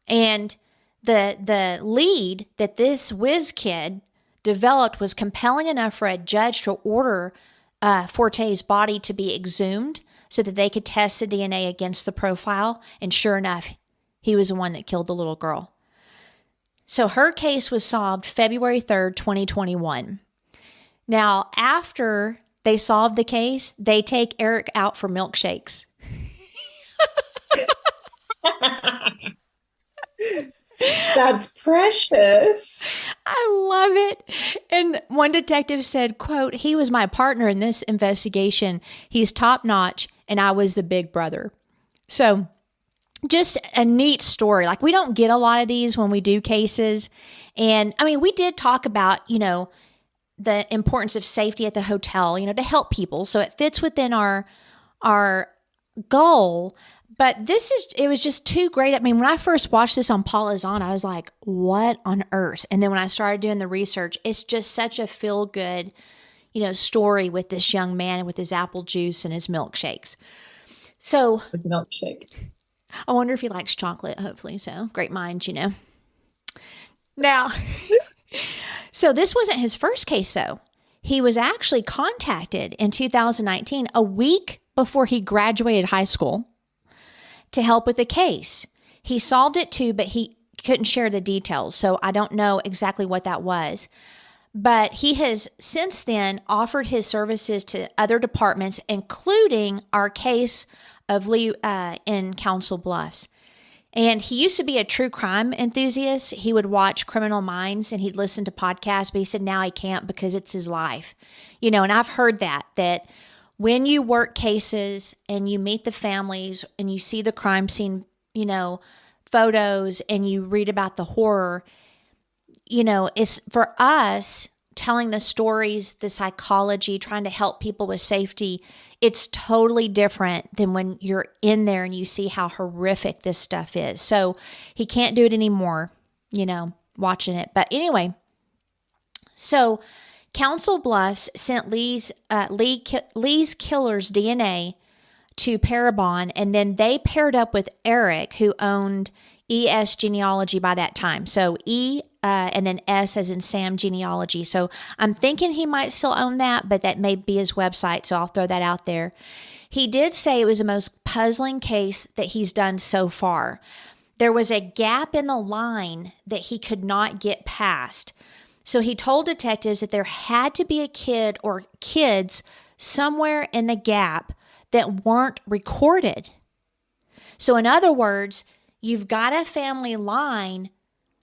And the lead that this whiz kid developed was compelling enough for a judge to order Forte's body to be exhumed so that they could test the DNA against the profile. And sure enough, he was the one that killed the little girl. So her case was solved February 3rd, 2021. Now, after they solved the case, they take Eric out for milkshakes. that's precious. I love it. And one detective said, quote, "He was my partner in this investigation. He's top notch, and I was the big brother." So just a neat story. Like, we don't get a lot of these when we do cases. And I mean, we did talk about, the importance of safety at the hotel, to help people. So it fits within our goal. But it was just too great. I mean, when I first watched this on Paul Is On, I was like, what on earth? And then when I started doing the research, it's just such a feel good, story with this young man with his apple juice and his milkshakes. So With milkshake. I wonder if he likes chocolate, hopefully. So great minds, Now, so this wasn't his first case, though. He was actually contacted in 2019, a week before he graduated high school, to help with the case. He solved it too, but he couldn't share the details. So I don't know exactly what that was. But he has since then offered his services to other departments, including our case of Lee in Council Bluffs. And he used to be a true crime enthusiast. He would watch Criminal Minds and he'd listen to podcasts, but he said now he can't because it's his life. And I've heard that when you work cases and you meet the families and you see the crime scene, photos and you read about the horror, it's for us telling the stories, the psychology, trying to help people with safety. It's totally different than when you're in there and you see how horrific this stuff is. So he can't do it anymore, watching it. But anyway, so Council Bluffs sent Lee's killer's DNA to Parabon, and then they paired up with Eric, who owned ES Genealogy by that time. So E and then S as in Sam Genealogy. So I'm thinking he might still own that, but that may be his website, so I'll throw that out there. He did say it was the most puzzling case that he's done so far. There was a gap in the line that he could not get past. So he told detectives that there had to be a kid or kids somewhere in the gap that weren't recorded. So in other words, you've got a family line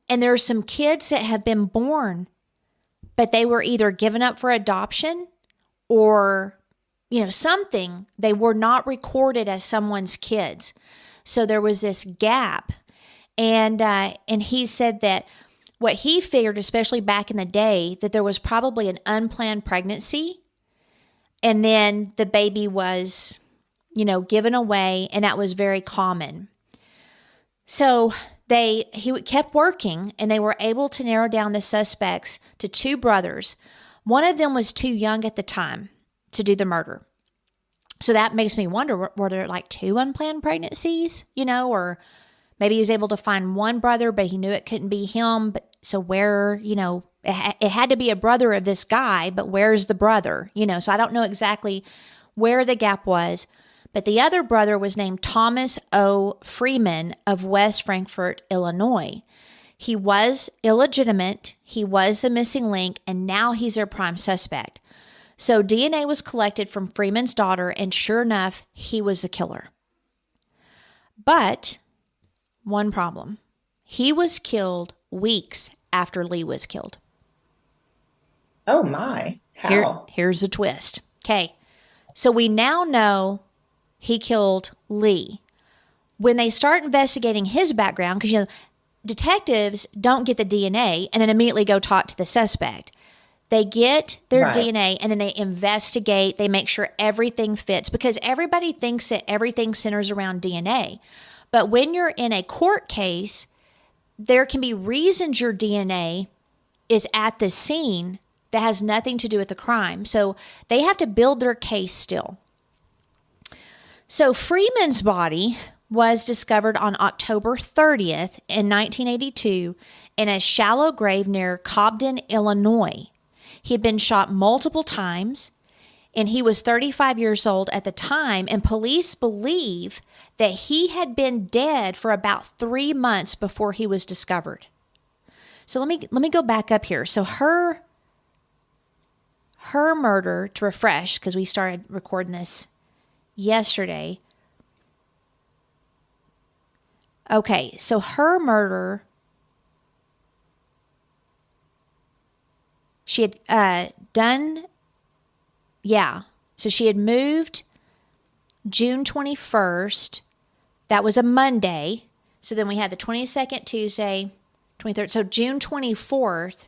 and there's some kids that have been born, but they were either given up for adoption or, something. They were not recorded as someone's kids. So there was this gap. And he said that what he figured, especially back in the day, that there was probably an unplanned pregnancy and then the baby was, given away, and that was very common. So he kept working, and they were able to narrow down the suspects to 2 brothers. One of them was too young at the time to do the murder. So that makes me wonder, were there like 2 unplanned pregnancies, or maybe he was able to find one brother, but he knew it couldn't be him. But so where, it had to be a brother of this guy, but where's the brother? So I don't know exactly where the gap was. But the other brother was named Thomas O. Freeman of West Frankfort, Illinois. He was illegitimate, he was the missing link, and now he's their prime suspect. So DNA was collected from Freeman's daughter, and sure enough, he was the killer. But one problem. He was killed weeks after Lee was killed. Oh my. How? Here's the twist. Okay. So we now know he killed Lee. When they start investigating his background, because, detectives don't get the DNA and then immediately go talk to the suspect. They get their Right. DNA and then they investigate. They make sure everything fits because everybody thinks that everything centers around DNA. But when you're in a court case, there can be reasons your DNA is at the scene that has nothing to do with the crime. So they have to build their case still. So Freeman's body was discovered on October 30th in 1982 in a shallow grave near Cobden, Illinois. He had been shot multiple times, and he was 35 years old at the time, and police believe that he had been dead for about 3 months before he was discovered. So let me go back up here. So her murder, to refresh, because we started recording this yesterday. Okay, so her murder, she had done, yeah. So she had moved June 21st. That was a Monday. So then we had the 22nd, Tuesday, 23rd. So June 24th,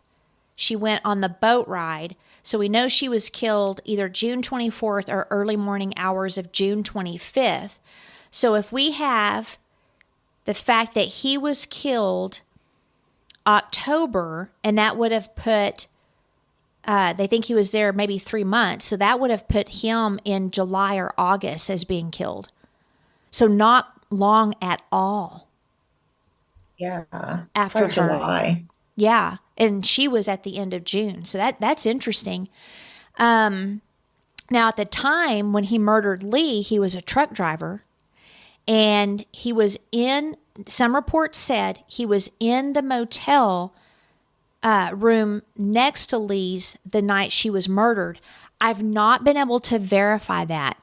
she went on the boat ride. So we know she was killed either June 24th or early morning hours of June 25th. So if we have the fact that he was killed October, and that would have put, they think he was there maybe 3 months. So that would have put him in July or August as being killed. So not long at all. Yeah. After Or July. Yeah. And she was at the end of June. So that's interesting. Now, at the time when he murdered Lee, he was a truck driver. And he was in, some reports said he was in the motel room next to Lee's the night she was murdered. I've not been able to verify that.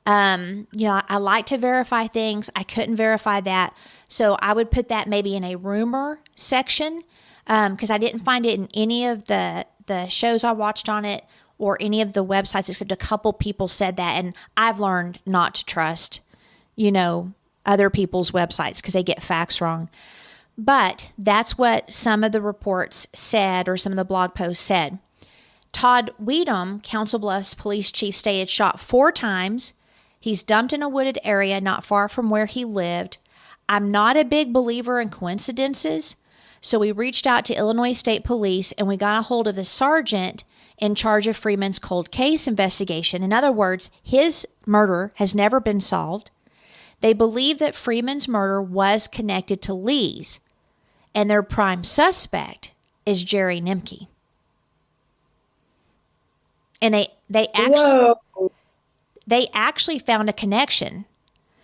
I like to verify things. I couldn't verify that. So I would put that maybe in a rumor section because I didn't find it in any of the shows I watched on it or any of the websites, except a couple people said that. And I've learned not to trust other people's websites because they get facts wrong. But that's what some of the reports said or some of the blog posts said. Todd Weedham, Council Bluffs police chief, stated shot 4 times. He's dumped in a wooded area not far from where he lived. I'm not a big believer in coincidences. So we reached out to Illinois State Police and we got a hold of the sergeant in charge of Freeman's cold case investigation. In other words, his murder has never been solved. They believe that Freeman's murder was connected to Lee's, and their prime suspect is Jerry Nimke. And they actually found a connection.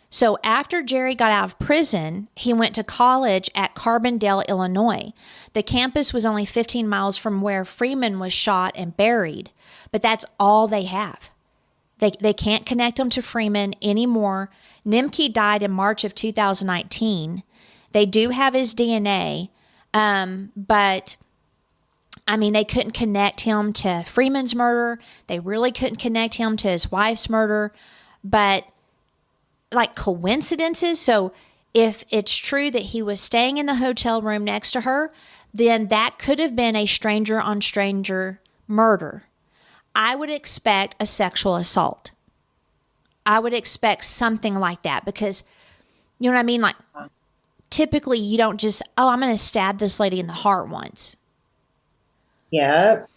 So after Jerry got out of prison, he went to college at Carbondale, Illinois. The campus was only 15 miles from where Freeman was shot and buried, but that's all they have. They can't connect him to Freeman anymore. Nimke died in March of 2019. They do have his DNA, but they couldn't connect him to Freeman's murder. They really couldn't connect him to his wife's murder. But like coincidences, so if it's true that he was staying in the hotel room next to her, then that could have been a stranger on stranger murder. I would expect a sexual assault. I would expect something like that because, you know what I mean? Like, typically you don't just, I'm going to stab this lady in the heart once. Yep.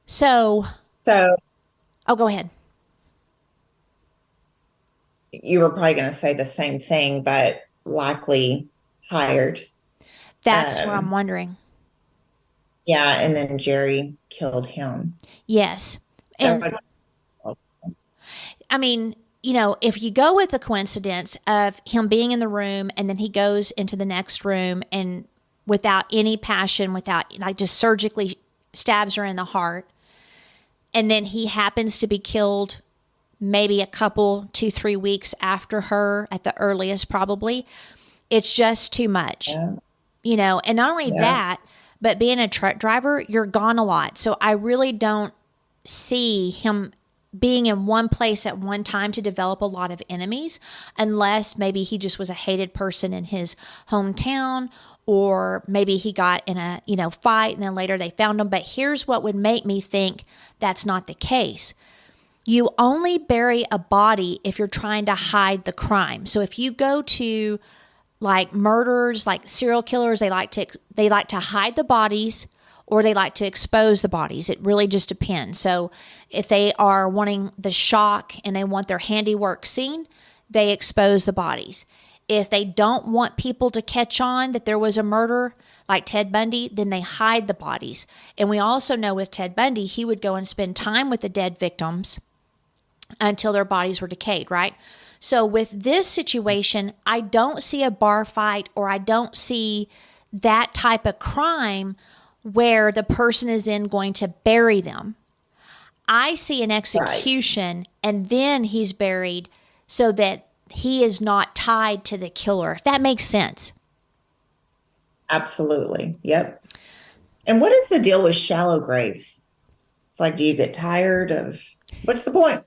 So, go ahead. You were probably going to say the same thing, but likely hired. That's what I'm wondering. Yeah, and then Jerry killed him. Yes. And if you go with the coincidence of him being in the room and then he goes into the next room and without any passion, without just surgically stabs her in the heart, and then he happens to be killed maybe a couple, 2-3 weeks after her at the earliest, probably, it's just too much, and not only that, But being a truck driver, you're gone a lot. So I really don't see him being in one place at one time to develop a lot of enemies, unless maybe he just was a hated person in his hometown, or maybe he got in a, fight and then later they found him. But here's what would make me think that's not the case. You only bury a body if you're trying to hide the crime. So if you go to like murderers, like serial killers, they like to hide the bodies, or they like to expose the bodies. It really just depends. So if they are wanting the shock and they want their handiwork seen, they expose the bodies. If they don't want people to catch on that there was a murder, like Ted Bundy, then they hide the bodies. And we also know with Ted Bundy, he would go and spend time with the dead victims until their bodies were decayed, right? So with this situation, I don't see a bar fight, or I don't see that type of crime where the person is then going to bury them. I see an execution, right, and then he's buried so that he is not tied to the killer, if that makes sense. Absolutely. Yep. And what is the deal with shallow graves? It's like, do you get tired of, what's the point?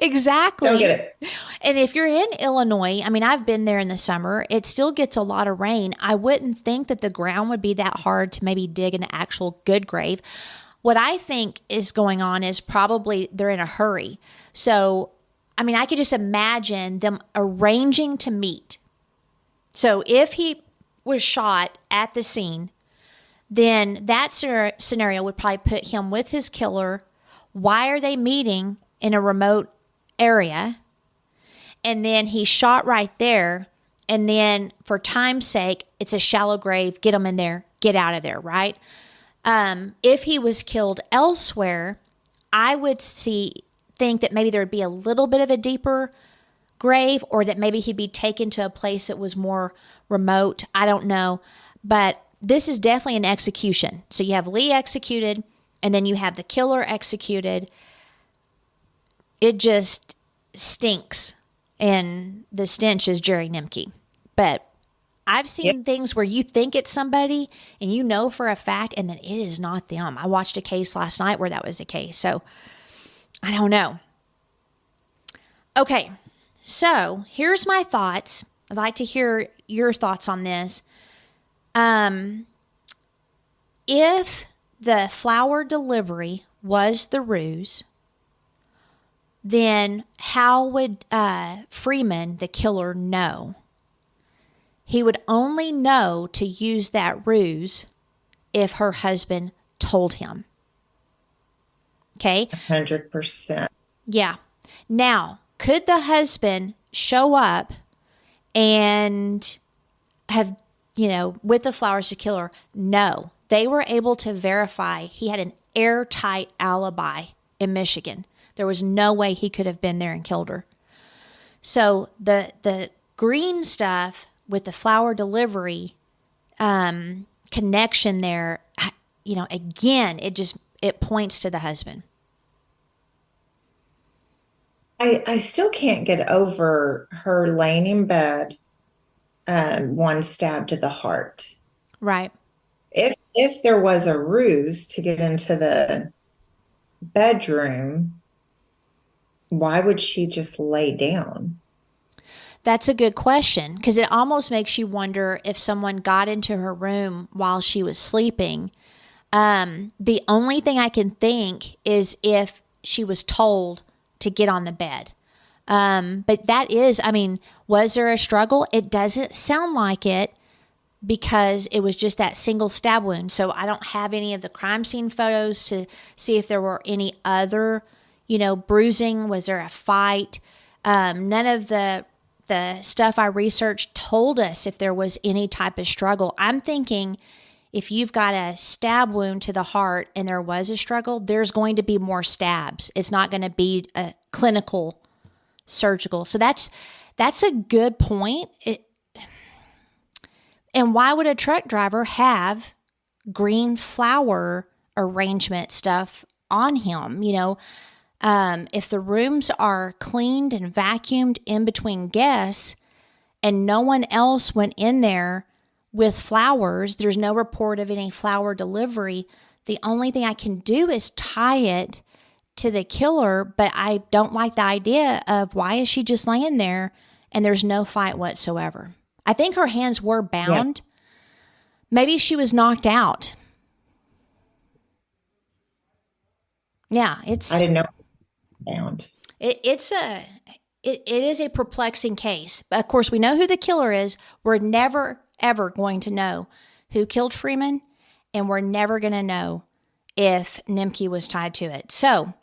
Exactly. Don't get it. And if you're in Illinois, I mean, I've been there in the summer, it still gets a lot of rain. I wouldn't think that the ground would be that hard to maybe dig an actual good grave. What I think is going on is probably they're in a hurry. So, I mean, I could just imagine them arranging to meet. So if he was shot at the scene, then that scenario would probably put him with his killer. Why are they meeting in a remote area? And then he's shot right there. And then for time's sake, it's a shallow grave. Get him in there. Get out of there, right? If he was killed elsewhere, I would think that maybe there would be a little bit of a deeper grave, or that maybe he'd be taken to a place that was more remote. I don't know. But this is definitely an execution. So you have Lee executed, and then you have the killer executed. It just stinks, and the stench is Jerry Nimke. But I've seen things where you think it's somebody and you know for a fact, and then it is not them. I watched a case last night where that was the case. So I don't know. Okay, so here's my thoughts. I'd like to hear your thoughts on this. If the flower delivery was the ruse, then how would Freeman, the killer, know? He would only know to use that ruse if her husband told him. Okay? 100%. Yeah. Now, could the husband show up and have, with the flowers to kill her? No. They were able to verify he had an airtight alibi in Michigan. There was no way he could have been there and killed her. So the green stuff with the flower delivery connection there, again, it points to the husband. I still can't get over her laying in bed, one stab to the heart. Right. If there was a ruse to get into the bedroom, why would she just lay down? That's a good question, because it almost makes you wonder if someone got into her room while she was sleeping. The only thing I can think is if she was told to get on the bed. But that is, was there a struggle? It doesn't sound like it, because it was just that single stab wound. So I don't have any of the crime scene photos to see if there were any other, bruising. Was there a fight? None of the stuff I researched told us if there was any type of struggle. I'm thinking if you've got a stab wound to the heart and there was a struggle, there's going to be more stabs. It's not going to be a clinical surgical. So that's a good point. And why would a truck driver have green flower arrangement stuff on him? If the rooms are cleaned and vacuumed in between guests and no one else went in there, with flowers. There's no report of any flower delivery. The only thing I can do is tie it to the killer, but I don't like the idea of why is she just laying there and there's no fight whatsoever. I think her hands were bound. Yeah. Maybe she was knocked out. Yeah, I didn't know bound. It is a perplexing case. But of course, we know who the killer is. We're never, ever going to know who killed Freeman, and we're never going to know if Nimke was tied to it. So,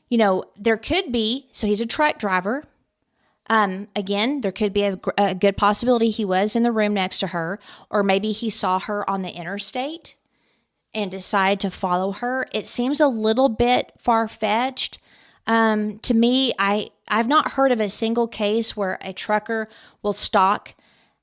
there could be, so he's a truck driver. Again, there could be a good possibility he was in the room next to her, or maybe he saw her on the interstate and decided to follow her. It seems a little bit far-fetched. To me, I've not heard of a single case where a trucker will stalk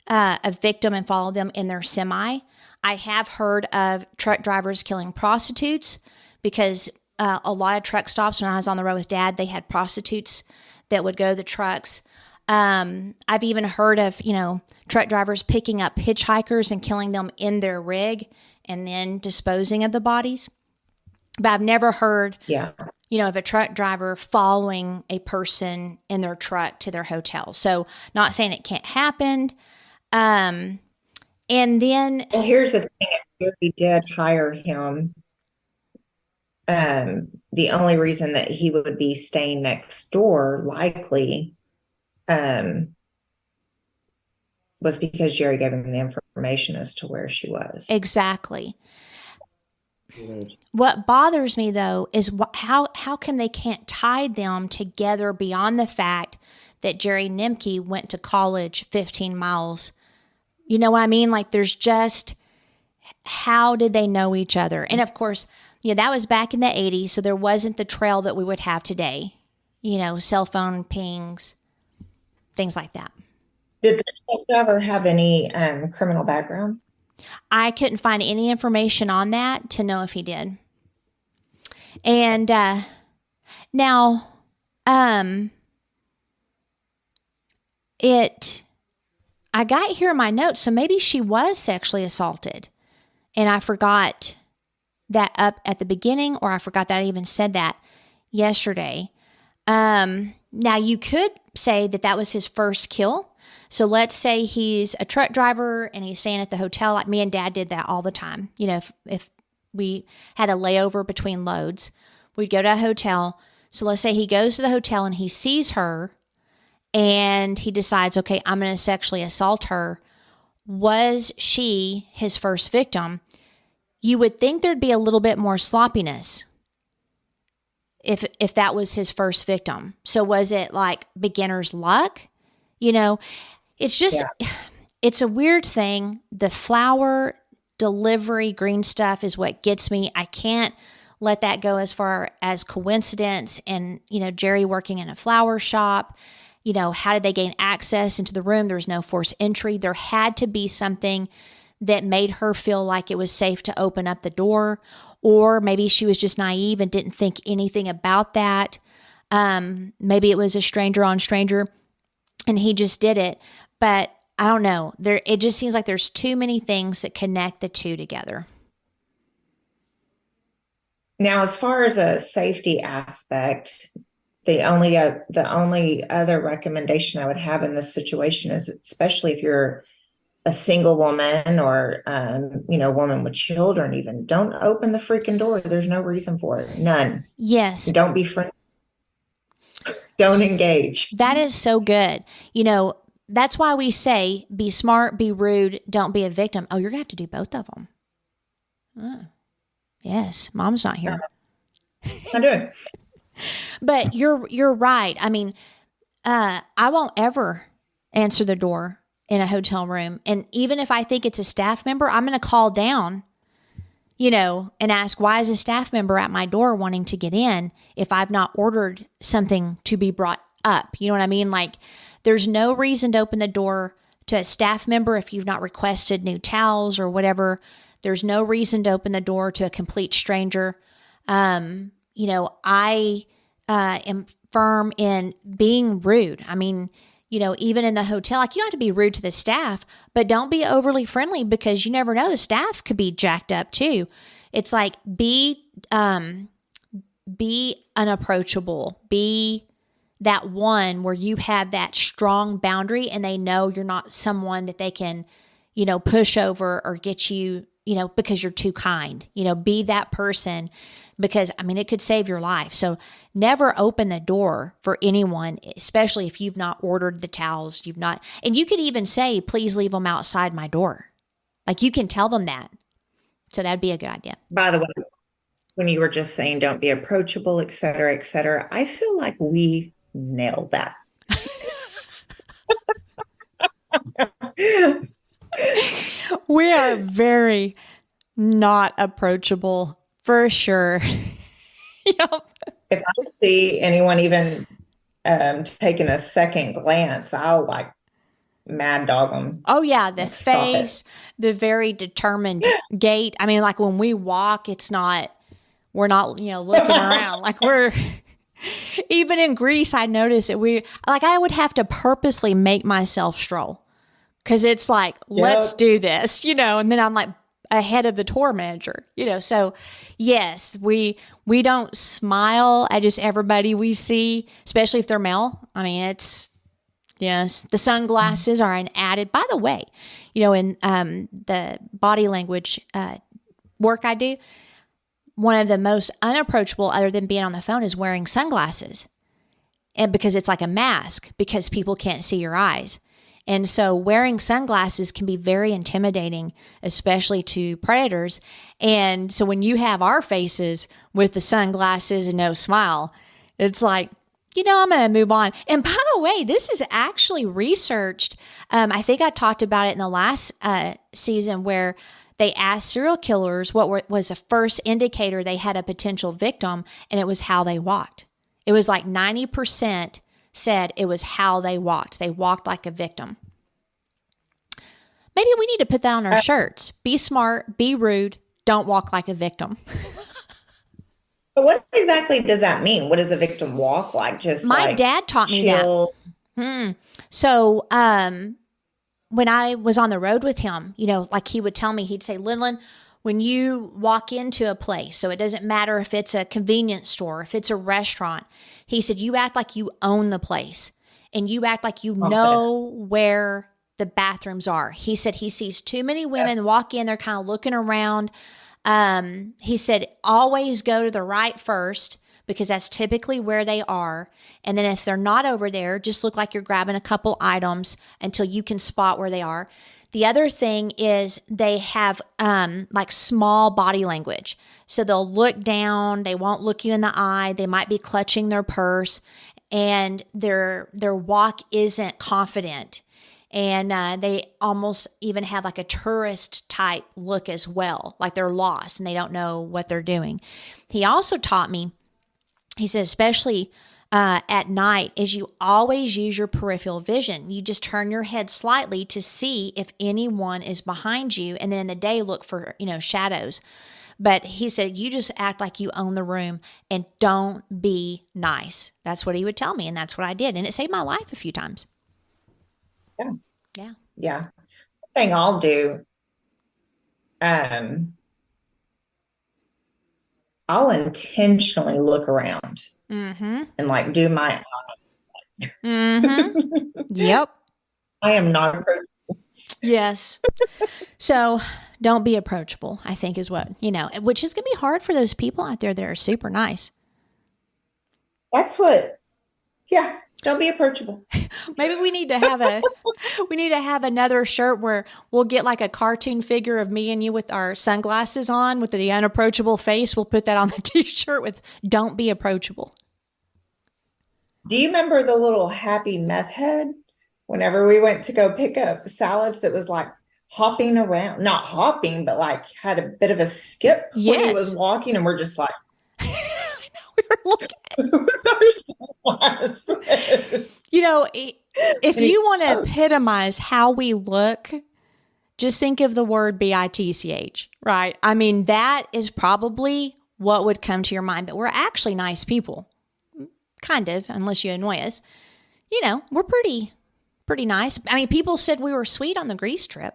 a victim and follow them in their semi. I have heard of truck drivers killing prostitutes because a lot of truck stops when I was on the road with Dad, they had prostitutes that would go to the trucks. I've even heard of, truck drivers picking up hitchhikers and killing them in their rig and then disposing of the bodies. But I've never heard, of a truck driver following a person in their truck to their hotel. So not saying it can't happen. And then... Well, here's the thing. If we did hire him, the only reason that he would be staying next door likely was because Jerry gave him the information as to where she was. Exactly. What bothers me, though, is how come they can't tie them together beyond the fact that Jerry Nimke went to college 15 miles? You know what I mean? Like, there's just, how did they know each other? And, of course, that was back in the 80s, so there wasn't the trail that we would have today. Cell phone pings, things like that. Did the truck driver have any criminal background? I couldn't find any information on that to know if he did. And now, I got here in my notes, so maybe she was sexually assaulted, and I forgot that up at the beginning, or I forgot that I even said that yesterday. Now, you could say that was his first kill. So let's say he's a truck driver and he's staying at the hotel. Like me and Dad did that all the time. If we had a layover between loads, we'd go to a hotel. So let's say he goes to the hotel and he sees her and he decides, okay, I'm going to sexually assault her. Was she his first victim? You would think there'd be a little bit more sloppiness if that was his first victim. So was it like beginner's luck? It's just, It's a weird thing. The flower delivery green stuff is what gets me. I can't let that go as far as coincidence and, Jerry working in a flower shop. How did they gain access into the room? There was no forced entry. There had to be something that made her feel like it was safe to open up the door, or maybe she was just naive and didn't think anything about that. Maybe it was a stranger on stranger and he just did it. But I don't know. It just seems like there's too many things that connect the two together. Now, as far as a safety aspect, the only other recommendation I would have in this situation is, especially if you're a single woman or, woman with children, even, don't open the freaking door. There's no reason for it. None. Yes. Don't be friendly. Don't engage. That is so good. That's why we say, be smart, be rude, don't be a victim. Oh, you're going to have to do both of them. Oh. Yes, Mom's not here. I'm doing. But you're right. I mean, I won't ever answer the door in a hotel room. And even if I think it's a staff member, I'm going to call down, and ask, why is a staff member at my door wanting to get in if I've not ordered something to be brought up? You know what I mean? Like, there's no reason to open the door to a staff member if you've not requested new towels or whatever. There's no reason to open the door to a complete stranger. I am firm in being rude. I mean, even in the hotel, like you don't have to be rude to the staff, but don't be overly friendly because you never know, the staff could be jacked up too. It's like be unapproachable, be that one where you have that strong boundary and they know you're not someone that they can, push over or get you, because you're too kind. Be that person because, it could save your life. So never open the door for anyone, especially if you've not ordered the towels, and you could even say, please leave them outside my door. Like you can tell them that. So that'd be a good idea. By the way, when you were just saying don't be approachable, et cetera, I feel like we nailed that. We are very not approachable for sure. Yep. If I see anyone even taking a second glance, I'll like mad dog them. Oh yeah, the face, the very determined gait. Like when we walk, we're not, looking around. Like even in Greece, I noticed it. I would have to purposely make myself stroll because it's like, let's do this, and then I'm like ahead of the tour manager, so yes, we don't smile at just everybody we see, especially if they're male. Yes, the sunglasses are an added, by the way, in the body language work I do, one of the most unapproachable other than being on the phone is wearing sunglasses. And because it's like a mask, because people can't see your eyes. And so wearing sunglasses can be very intimidating, especially to predators. And so when you have our faces with the sunglasses and no smile, it's like, I'm going to move on. And by the way, this is actually researched. I think I talked about it in the last season where they asked serial killers what was the first indicator they had a potential victim, and it was how they walked. It was like 90% said it was how they walked. They walked like a victim. Maybe we need to put that on our shirts. Be smart, be rude, don't walk like a victim. But what exactly does that mean? What does a victim walk like? Just my dad taught me that. So when I was on the road with him, like he would tell me, he'd say, Lindland, when you walk into a place, so it doesn't matter if it's a convenience store, if it's a restaurant, he said, you act like you own the place and you act like you know where the bathrooms are. He said he sees too many women walk in, they're kind of looking around. He said, always go to the right first because that's typically where they are. And then if they're not over there, just look like you're grabbing a couple items until you can spot where they are. The other thing is they have like small body language. So they'll look down, they won't look you in the eye, they might be clutching their purse, and their walk isn't confident. And they almost even have like a tourist type look as well, like they're lost and they don't know what they're doing. He also taught me, he said, especially at night, is you always use your peripheral vision. You just turn your head slightly to see if anyone is behind you. And then in the day, look for, shadows. But he said, you just act like you own the room and don't be nice. That's what he would tell me. And that's what I did. And it saved my life a few times. Yeah. The thing I'll do, I'll intentionally look around and like do my Yep. I am not approachable. Yes. So don't be approachable, I think is what, which is going to be hard for those people out there that are super nice. That's what, don't be approachable. Maybe we need to have another shirt where we'll get like a cartoon figure of me and you with our sunglasses on with the unapproachable face. We'll put that on the t-shirt with don't be approachable. Do you remember the little happy meth head whenever we went to go pick up salads that was like hopping around, not hopping, but like had a bit of a skip when he was walking, and we're just like, we were looking if you want to epitomize how we look, just think of the word bitch, right? I mean, that is probably what would come to your mind, but we're actually nice people. Kind of, unless you annoy us. We're pretty pretty nice. I mean, people said we were sweet on the Greece trip,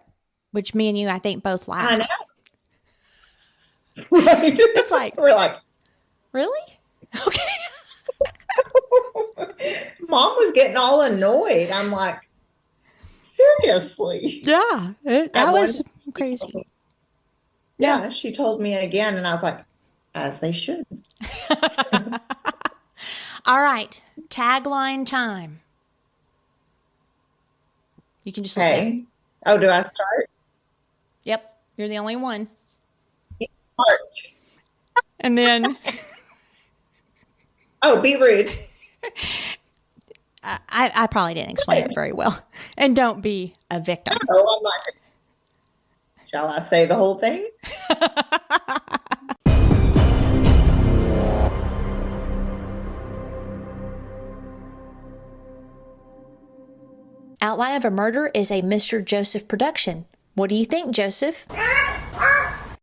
which me and you, I think, both laughed. I know. Right. It's like, we're like, really? Okay. Mom was getting all annoyed. I'm like, seriously? Yeah, that was crazy. Yeah, she told me again, and I was like, as they should. All right, tagline time. You can just look at. Okay. Oh, do I start? Yep, you're the only one. March. And then Oh, be rude. I probably didn't explain it very well. And don't be a victim. Oh, I'm like, shall I say the whole thing? Outline of a Murder is a Mr. Joseph production. What do you think, Joseph?